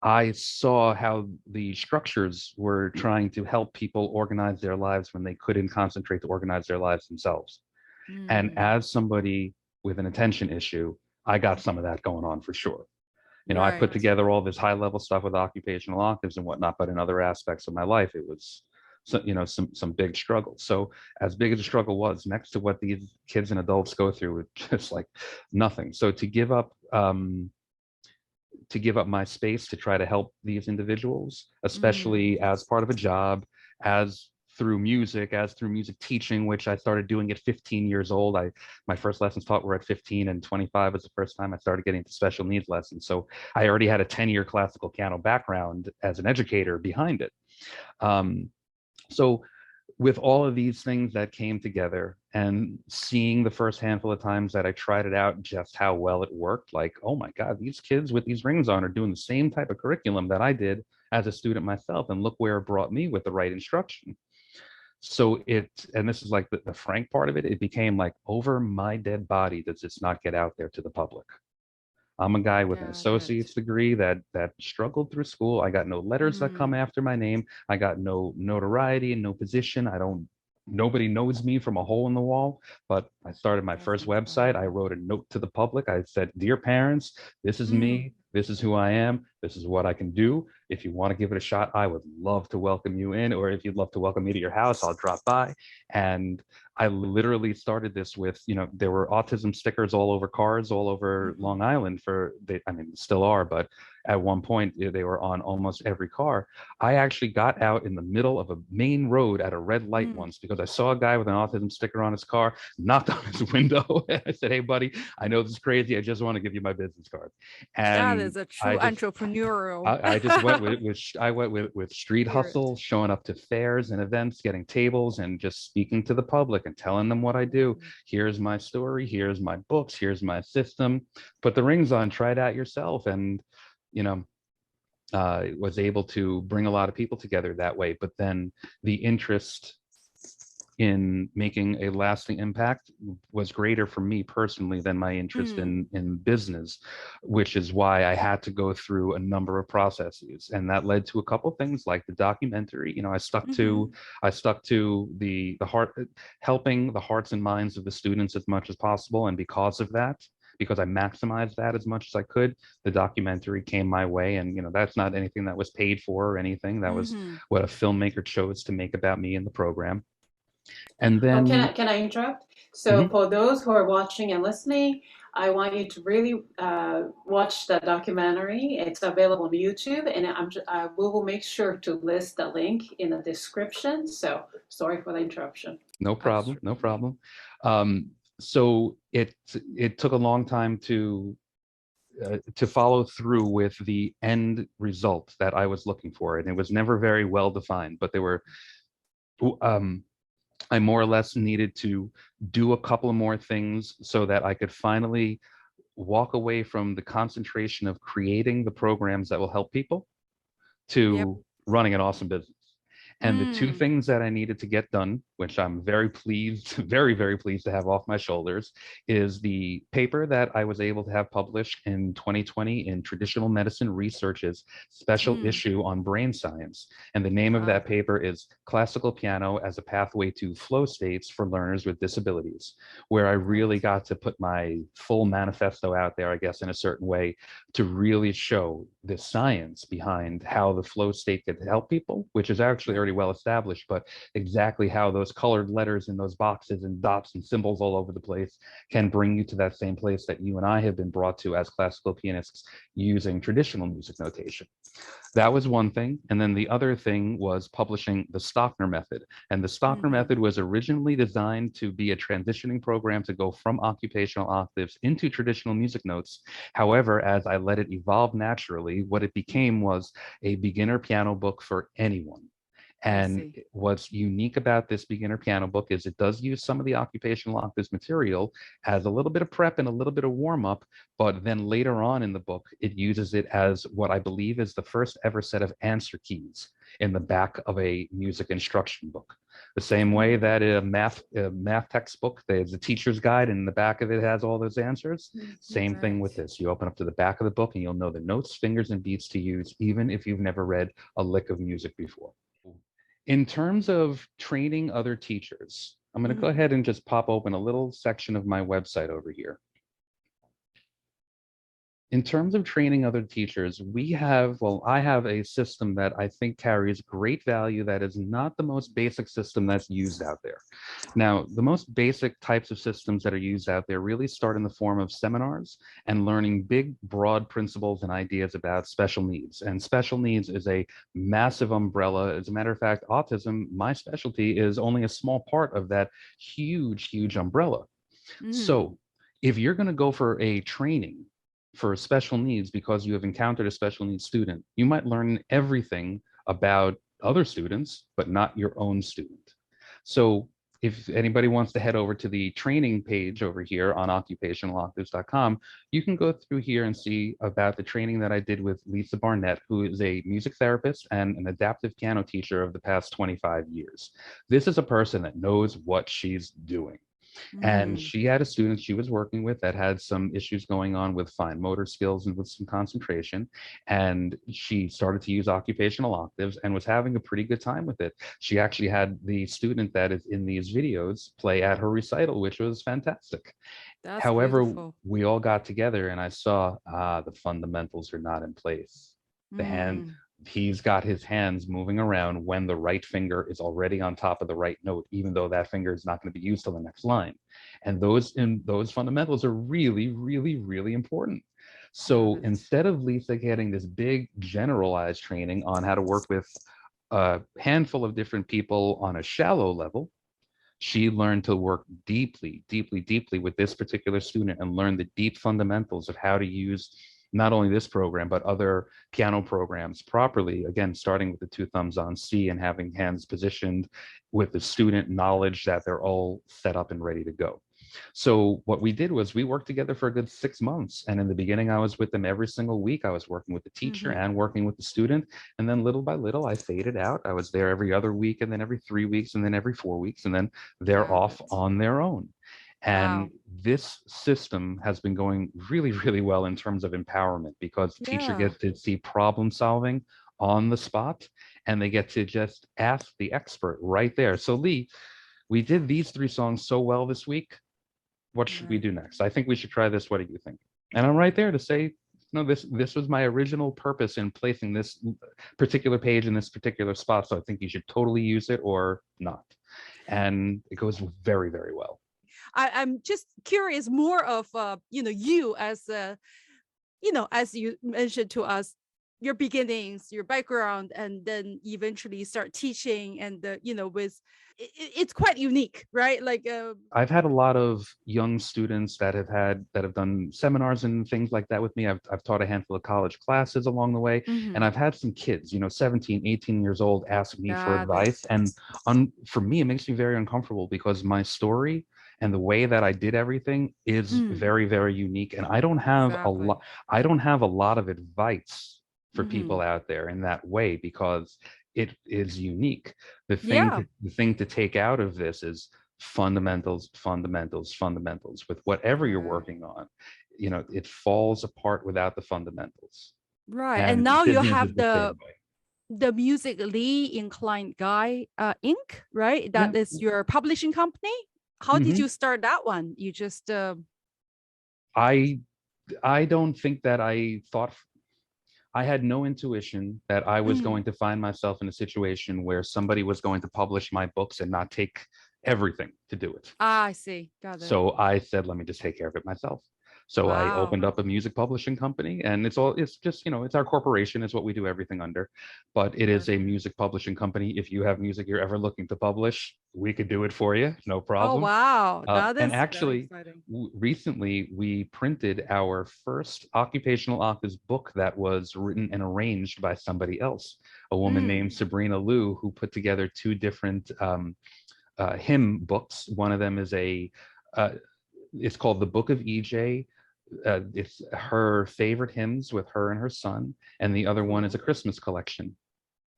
I saw how the structures were trying to help people organize their lives when they couldn't concentrate to organize their lives themselves. And as somebody with an attention issue, I got some of that going on for sure. I put together all this high level stuff with occupational octaves and whatnot, but in other aspects of my life, it was, some big struggles. So as big as the struggle was, next to what these kids and adults go through, it's just like nothing. So to give up my space to try to help these individuals, especially as part of a job, as through music teaching, which I started doing at 15 years old. My first lessons taught were at 15, and 25 was the first time I started getting into special needs lessons. So I already had a 10-year classical piano background as an educator behind it. So with all of these things that came together, and seeing the first handful of times that I tried it out, just how well it worked, like, oh my God, these kids with these rings on are doing the same type of curriculum that I did as a student myself, and look where it brought me with the right instruction. So and this is like the frank part of it, it became like, over my dead body does this not get out there to the public. I'm a guy with an associate's degree that struggled through school. I got no letters that come after my name. I got no notoriety and no position. Nobody knows me from a hole in the wall. But I started my first website. I wrote a note to the public. I said, dear parents, this is me. This is who I am. This is what I can do. If you want to give it a shot, I would love to welcome you in. Or if you'd love to welcome me to your house, I'll drop by. And I literally started this with, there were autism stickers all over cars, all over Long Island still are, but at one point they were on almost every car. I actually got out in the middle of a main road at a red light once because I saw a guy with an autism sticker on his car, knocked on his window. I said, hey buddy, I know this is crazy. I just want to give you my business card. And that is a true entrepreneurial. I just went with street hustle, showing up to fairs and events, getting tables, and just speaking to the public and telling them what I do. Here's my story. Here's my books. Here's my system. Put the rings on. Try it out yourself. And was able to bring a lot of people together that way. But then the interest in making a lasting impact was greater for me personally than my interest in business, which is why I had to go through a number of processes. And that led to a couple things like the documentary. You know, I stuck to the heart, helping the hearts and minds of the students as much as possible. And because of that, because I maximized that as much as I could, the documentary came my way. And, you know, that's not anything that was paid for or anything. That was what a filmmaker chose to make about me in the program. And then, can I interrupt? So for those who are watching and listening, I want you to really watch the documentary. It's available on YouTube, and we will make sure to list the link in the description. So sorry for the interruption. No problem, no problem. So it took a long time to follow through with the end result that I was looking for, and it was never very well defined. But there were, I more or less needed to do a couple of more things so that I could finally walk away from the concentration of creating the programs that will help people to running an awesome business. And the two things that I needed to get done, which I'm very pleased, very, very pleased to have off my shoulders, is the paper that I was able to have published in 2020 in Traditional Medicine Research's special issue on brain science. And the name of that paper is Classical Piano as a Pathway to Flow States for Learners with Disabilities, where I really got to put my full manifesto out there, I guess, in a certain way, to really show the science behind how the flow state could help people, which is actually already well established, but exactly how those colored letters in those boxes and dots and symbols all over the place can bring you to that same place that you and I have been brought to as classical pianists using traditional music notation. That was one thing. And then the other thing was publishing the Stockner method. And the Stockner method was originally designed to be a transitioning program to go from occupational octaves into traditional music notes. However, as I let it evolve naturally, what it became was a beginner piano book for anyone. And what's unique about this beginner piano book is it does use some of the occupational octaves material as a little bit of prep and a little bit of warm up, but then later on in the book, it uses it as what I believe is the first ever set of answer keys in the back of a music instruction book. The same way that a math textbook, there's a teacher's guide and in the back of it has all those answers. Same thing with this. You open up to the back of the book and you'll know the notes, fingers, and beats to use, even if you've never read a lick of music before. In terms of training other teachers, I'm going to go ahead and just pop open a little section of my website over here. In terms of training other teachers, I have a system that I think carries great value that is not the most basic system that's used out there. Now, the most basic types of systems that are used out there really start in the form of seminars and learning big, broad principles and ideas about special needs. And special needs is a massive umbrella. As a matter of fact, autism, my specialty, is only a small part of that huge, huge umbrella. So if you're going to go for a training for special needs because you have encountered a special needs student, you might learn everything about other students, but not your own student. So if anybody wants to head over to the training page over here on occupationaloctaves.com, you can go through here and see about the training that I did with Lisa Barnett, who is a music therapist and an adaptive piano teacher of the past 25 years. This is a person that knows what she's doing. And she had a student she was working with that had some issues going on with fine motor skills and with some concentration. And she started to use occupational octaves and was having a pretty good time with it. She actually had the student that is in these videos play at her recital, which was fantastic. That's However, beautiful. we all got together and I saw, the fundamentals are not in place. The hand, he's got his hands moving around when the right finger is already on top of the right note, even though that finger is not going to be used till the next line. And those fundamentals are really, really, really important. So instead of Lisa getting this big generalized training on how to work with a handful of different people on a shallow level, she learned to work deeply, deeply, deeply with this particular student and learn the deep fundamentals of how to use not only this program, but other piano programs properly, again, starting with the 2 thumbs on C and having hands positioned with the student knowledge that they're all set up and ready to go. So what we did was we worked together for a good 6 months. And in the beginning, I was with them every single week. I was working with the teacher and working with the student. And then little by little, I faded out. I was there every other week, and then every 3 weeks, and then every 4 weeks, and then they're Got off it. on their own. And Wow. this system has been going really, really well in terms of empowerment, because the teacher Yeah. gets to see problem solving on the spot, and they get to just ask the expert right there. So Lee, we did these 3 songs so well this week. What should we Right. do next? I think we should try this. What do you think? And I'm right there to say, no, this was my original purpose in placing this particular page in this particular spot. So I think you should totally use it or not. And it goes very, very well. I'm just curious more of you as a, as you mentioned to us, your beginnings, your background, and then eventually start teaching, and with it's quite unique, right? Like I've had a lot of young students that have done seminars and things like that with me. I've taught a handful of college classes along the way, and I've had some kids, 17, 18 years old, ask me for got it. advice. And for me, it makes me very uncomfortable, because my story and the way that I did everything is very, very unique. And I don't have Exactly. I don't have a lot of advice for people out there in that way, because it is unique. Yeah. The thing to take out of this is fundamentals, fundamentals, fundamentals. With whatever you're Right. working on, it falls apart without the fundamentals. Right. And And now you business is have the same way. the Musically Inclined Guy Inc., right? Yeah. That is your publishing company. How did Mhm. you start that one? You just I don't think that I had no intuition that I was going to find myself in a situation where somebody was going to publish my books and not take everything to do it. I see. Got it. So I said, let me just take care of it myself. So I Wow. opened up a music publishing company, and it's just, it's our corporation, it's what we do everything under, but it is a Perfect. music publishing company. If you have music you're ever looking to publish, we could do it for you, no Oh problem. wow. That And is very actually, exciting. recently we printed our first Occupational Octaves book that was written and arranged by somebody else, a woman named Sabrina Liu, who put together 2 different hymn books. One of them is it's called the Book of EJ. It's her favorite hymns with her and her son, and the other one is a Christmas collection.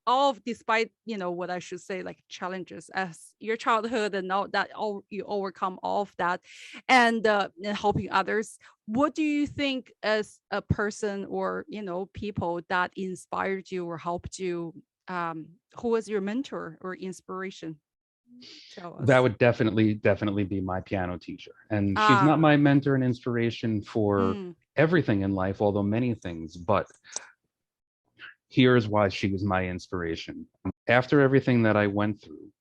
All despite what I should say, like challenges as your childhood, and all that, all you overcome all of that, and helping others. What do you think as a person, or people that inspired you or helped you? Who was your mentor or inspiration? Tell us. That would definitely be my piano teacher. And she's not Ah. my mentor and inspiration for Mm, everything in life, although many things, but here's why she was my inspiration. After everything that I went through,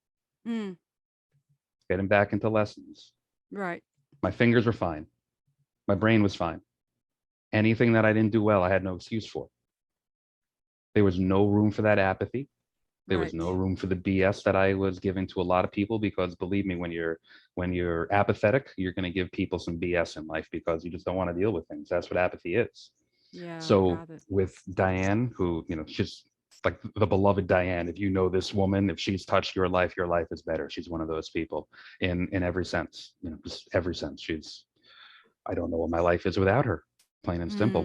mm, getting back into lessons, right. my fingers were fine. My brain was fine. Anything that I didn't do well, I had no excuse for. There was no room for that apathy. There was no Right. room for the BS that I was giving to a lot of people, because believe me, when you're apathetic, you're going to give people some BS in life, because you just don't want to deal with things. That's what apathy is. Yeah. So Got it. with Diane, who, she's like the beloved Diane. If you know this woman, if she's touched your life is better. She's one of those people in every sense, just every sense. I don't know what my life is without her, plain and simple.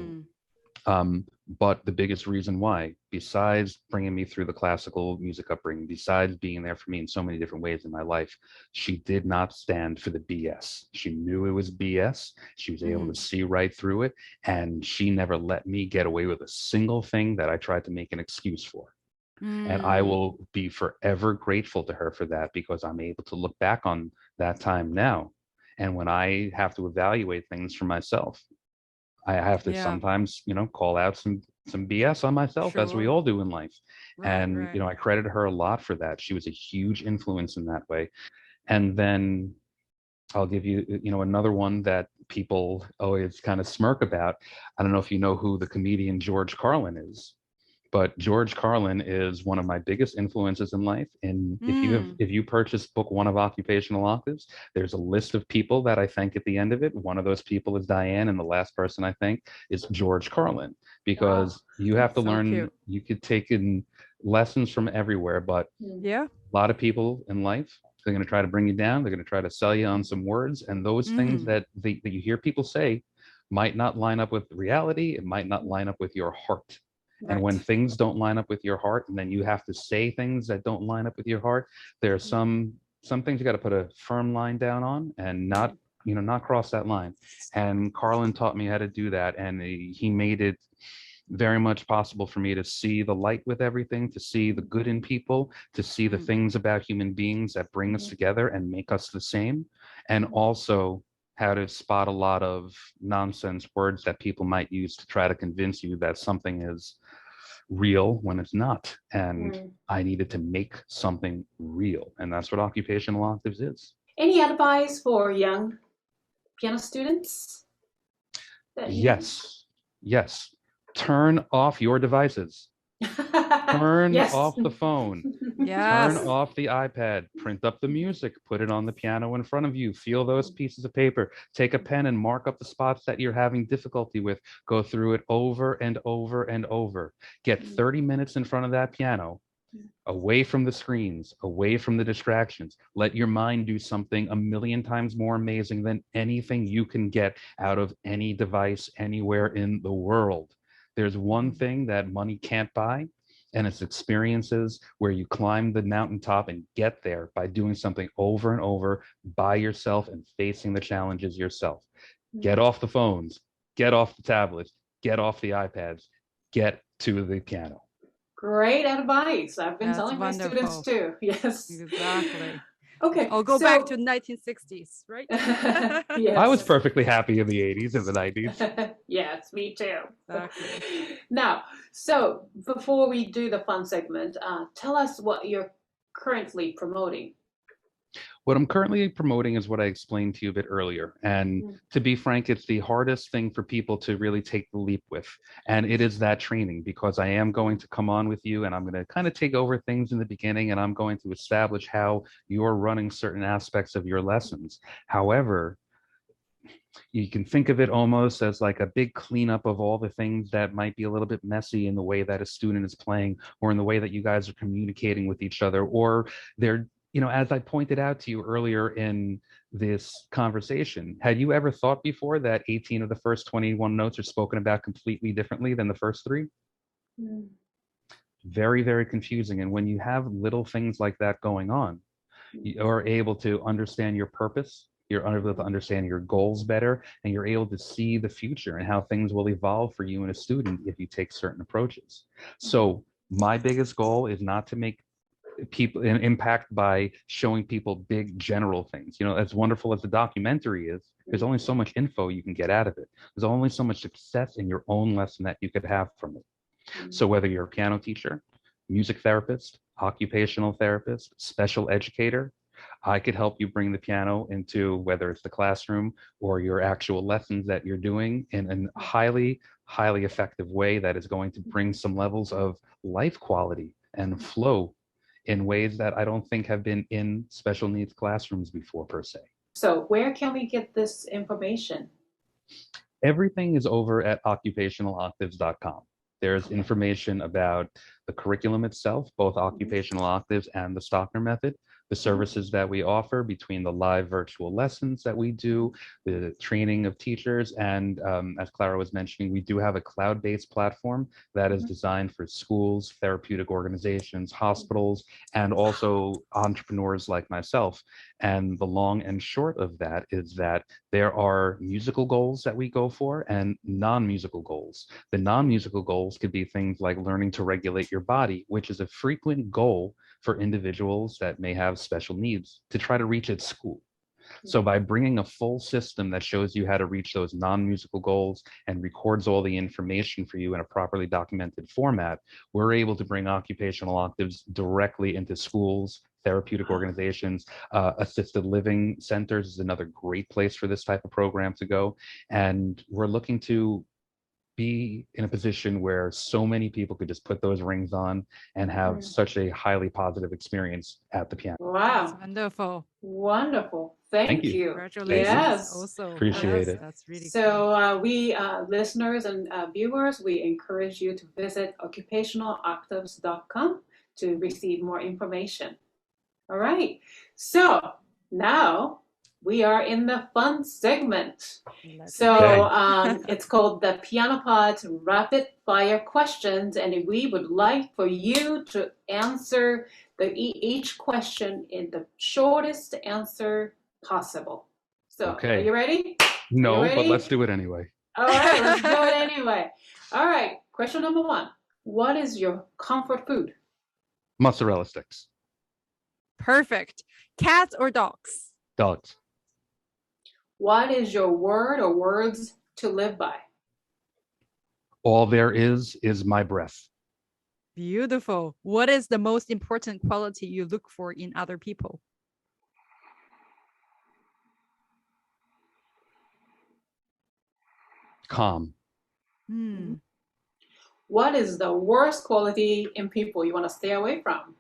Mm, But the biggest reason why, besides bringing me through the classical music upbringing, besides being there for me in so many different ways in my life, she did not stand for the BS. She knew it was BS. She was able to see right through it. And she never let me get away with a single thing that I tried to make an excuse for. And I mm, will be forever grateful to her for that, because I'm able to look back on that time now. And when I have to evaluate things for myself, I have to yeah. sometimes, call out some BS on myself, as we Sure. all do in life. Right. And, Right. I credit her a lot for that. She was a huge influence in that way. And then I'll give you, another one that people always kind of smirk about. I don't know if you know who the comedian George Carlin is, but George Carlin is one of my biggest influences in life. And Mm, if you purchase book 1 of Occupational Octaves, there's a list of people that I thank at the end of it. One of those people is Diane, and the last person I thank is George Carlin, Wow. because you have to so learn. cute. You could take in lessons from everywhere, but Yeah. a lot of people in life, They're going to try to bring you down. They're going to try to sell you on some words. And those things that you hear people say might not line up with reality. It might not line up with your heart. Right. And when things don't line up with your heart, and then you have to say things that don't line up with your heart, there are some things you got to put a firm line down on and not cross that line. And Carlin taught me how to do that. And he made it very much possible for me to see the light with everything, to see the good in people, to see the things about human beings that bring us together and make us the same, and also how to spot a lot of nonsense words that people might use to try to convince you that something is real when it's not. And I needed to make something real, and that's what Occupational Octaves is. Any advice for young piano students? Yes. Turn off your devices. Turn off the phone. Yes. Turn off the iPad. Print up the music. Put it on the piano in front of you. Feel those pieces of paper. Take a pen and mark up the spots that you're having difficulty with. Go through it over and over and over. Get 30 minutes in front of that piano, away from the screens, away from the distractions. Let your mind do something a million times more amazing than anything you can get out of any device anywhere in the world. There's one thing that money can't buy, and it's experiences where you climb the mountaintop and get there by doing something over and over by yourself and facing the challenges yourself. Get off the phones, get off the tablets, get off the iPads, get to the piano. Great advice. I've been telling my students too. Yes. Exactly. Okay. I'll go back to 1960s, right? Yes. I was perfectly happy in the 80s and the 90s. Yes, me too. Exactly. Now, so before we do the fun segment, tell us what you're currently promoting. What I'm currently promoting is what I explained to you a bit earlier. And to be frank, it's the hardest thing for people to really take the leap with. And it is that training, because I am going to come on with you and I'm going to kind of take over things in the beginning, and I'm going to establish how you're running certain aspects of your lessons. However, you can think of it almost as like a big cleanup of all the things that might be a little bit messy in the way that a student is playing, or in the way that you guys are communicating with each other, or they're, as I pointed out to you earlier in this conversation, had you ever thought before that 18 of the first 21 notes are spoken about completely differently than the first three? Very, very confusing. And when you have little things like that going on, you are able to understand your purpose, you're able to understand your goals better, and you're able to see the future and how things will evolve for you and a student if you take certain approaches. So my biggest goal is not to make people an impact by showing people big general things. As wonderful as the documentary is, there's only so much info you can get out of it. There's only so much success in your own lesson that you could have from it. So whether you're a piano teacher, music therapist, occupational therapist, special educator, I could help you bring the piano into, whether it's the classroom or your actual lessons that you're doing, in a highly, highly effective way that is going to bring some levels of life quality and flow in ways that I don't think have been in special needs classrooms before, per se. So where can we get this information? Everything is over at occupationaloctaves.com. There's information about the curriculum itself, both Occupational Octaves and the Stockner method, the services that we offer between the live virtual lessons that we do, the training of teachers, and as Clara was mentioning, we do have a cloud-based platform that is designed for schools, therapeutic organizations, hospitals, and also entrepreneurs like myself. And the long and short of that is that there are musical goals that we go for and non-musical goals. The non-musical goals could be things like learning to regulate your body, which is a frequent goal for individuals that may have special needs to try to reach at school. So by bringing a full system that shows you how to reach those non-musical goals and records all the information for you in a properly documented format, we're able to bring Occupational Octaves directly into schools, therapeutic organizations. Assisted living centers is another great place for this type of program to go. And we're looking to be in a position where so many people could just put those rings on and have such a highly positive experience at the piano. Wow. That's wonderful. Wonderful. Thank you. Congratulations. Yes. Also, Appreciate it. That's really so cool. we listeners and viewers, we encourage you to visit occupationaloctaves.com to receive more information. All right. So now we are in the fun segment. It's called the Piano Pod's Rapid Fire Questions, and we would like for you to answer each question in the shortest answer possible. So, Okay. Are you ready? No, but let's do it anyway. All right, let's do it anyway. All right, question number 1. What is your comfort food? Mozzarella sticks. Perfect. Cats or dogs? Dogs. What is your word or words to live by? All there is my breath. Beautiful. What is the most important quality you look for in other people? Calm. What is the worst quality in people you want to stay away from?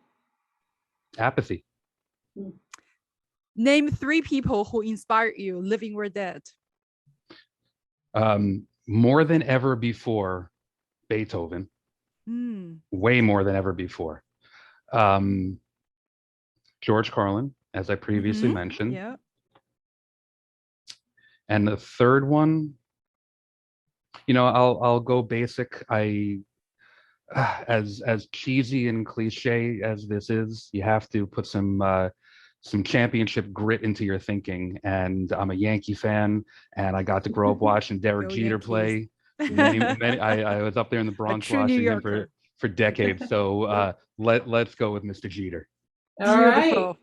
Apathy. Name 3 people who inspired you, living or dead. More than ever before, Beethoven. Way more than ever before. George Carlin, as I previously mentioned. Yeah. And the third one, I'll go basic. As cheesy and cliche as this is, you have to put some championship grit into your thinking. And I'm a Yankee fan, and I got to grow up watching Derek Jeter play. I was up there in the Bronx watching him for decades. So let's go with Mr. Jeter. All right.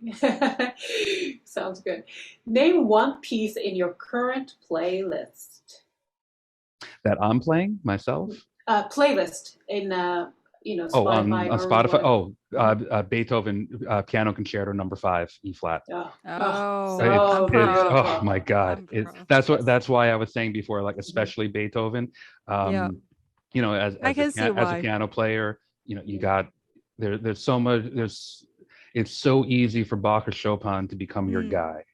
Sounds good. Name one piece in your current playlist. That I'm playing myself? Playlist in Spotify. On Spotify. Beethoven Piano Concerto No. 5, E flat. Oh my God! That's why I was saying before, like especially Beethoven. As a piano player, you got there's so much. It's so easy for Bach or Chopin to become your guy,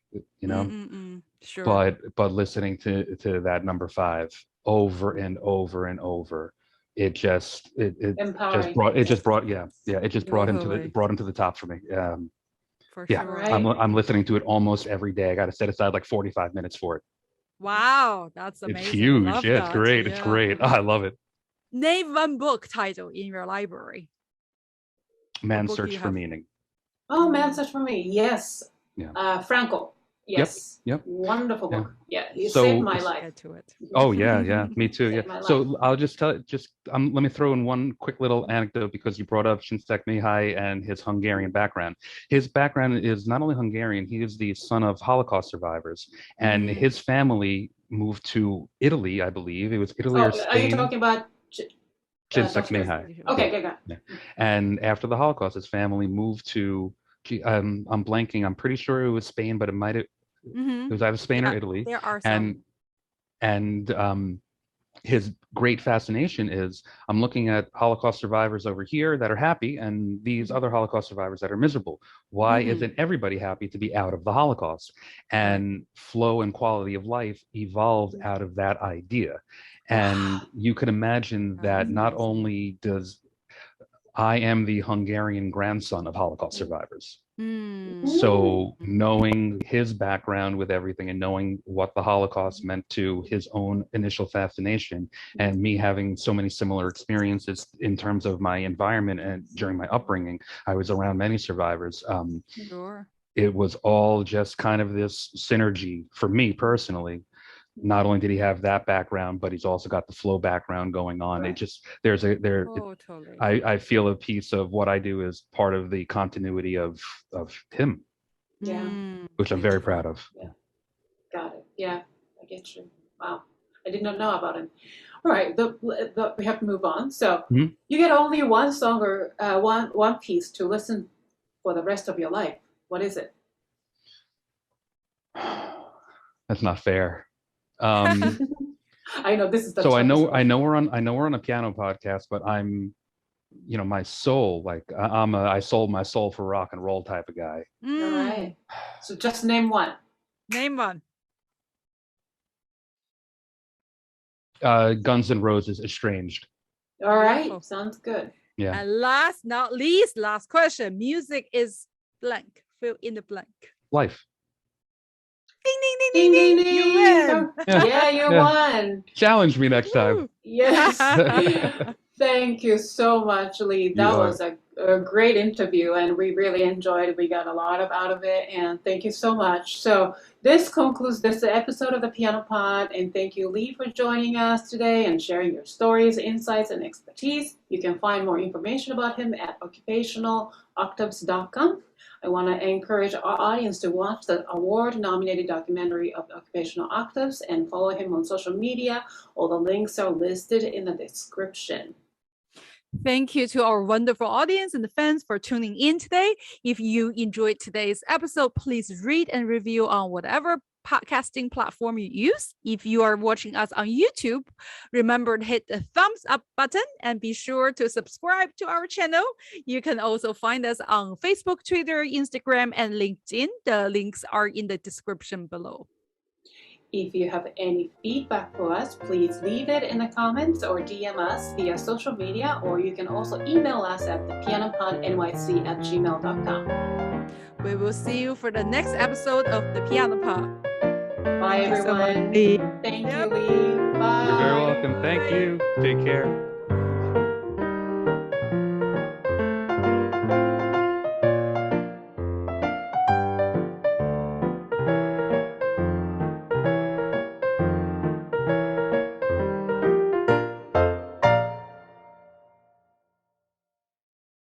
Sure. But listening to that No. 5 over and over and over, it just brought him to the top for me. For sure. Right. I'm listening to it almost every day. I got to set aside like 45 minutes for it. Wow, that's amazing. It's huge. Yeah, it's great. Yeah. It's great. Oh, I love it. Name one book title in your library. Man's Search for Meaning. Oh, Man's Search for Meaning. Yes. Yeah. Frankl. Yes. Yep. Wonderful book. Yeah. He saved my life. Oh yeah. Me too. Yeah. So I'll just let me throw in one quick little anecdote, because you brought up Shinsek Mihai and his Hungarian background. His background is not only Hungarian, he is the son of Holocaust survivors, and his family moved to Italy, I believe. It was Italy or Spain. Are you talking about Shinsek Mihai? Okay, good. Yeah. And after the Holocaust, his family moved to I'm blanking. I'm pretty sure it was Spain, but it might have. It was either Spain or Italy. There are some. And his great fascination is, I'm looking at Holocaust survivors over here that are happy, and these other Holocaust survivors that are miserable. Why isn't everybody happy to be out of the Holocaust? And flow and quality of life evolved out of that idea. And you can imagine that not only does I am the Hungarian grandson of Holocaust survivors. So knowing his background with everything, and knowing what the Holocaust meant to his own initial fascination, and me having so many similar experiences in terms of my environment and during my upbringing, I was around many survivors. It was all just kind of this synergy for me personally. Not only did he have that background, but he's also got the flow background going on. Right. It just I feel a piece of what I do is part of the continuity of him. Yeah. Which I'm very proud of. Yeah. Got it. Yeah, I get you. Wow. I did not know about him. All right, we have to move on. So you get only one song or one piece to listen for the rest of your life. What is it? That's not fair. I know this is the so I know we're on a piano podcast, but I'm, my soul, like I sold my soul for rock and roll type of guy. All right. So just name one. Name one. Guns N' Roses, Estranged. All right. Sounds good. Yeah. And last not least, last question. Music is blank fill in the blank. Life. Ding, ding, ding, Ding, ding, ding, ding. You ding. win. Yeah, you won. Challenge me next time. Yes. Thank you so much, Lee. That was a great interview, and we really enjoyed it. We got a lot out of it, and thank you so much. So this concludes this episode of the Piano Pod, and thank you, Lee, for joining us today and sharing your stories, insights, and expertise. You can find more information about him at occupationaloctaves.com. I want to encourage our audience to watch the award-nominated documentary of Occupational Octaves and follow him on social media. All the links are listed in the description. Thank you to our wonderful audience and the fans for tuning in today. If you enjoyed today's episode, please read and review on whatever podcasting platform you use. If you are watching us on YouTube, remember to hit the thumbs up button and be sure to subscribe to our channel. You can also find us on Facebook, Twitter, Instagram, and LinkedIn. The links are in the description below. If you have any feedback for us, please leave it in the comments or DM us via social media, or you can also email us at thepianopodnyc@gmail.com. We will see you for the next episode of the Piano Pod. Bye, everyone. Thank you, Lee. Bye. You're very welcome. Thank you. Take care.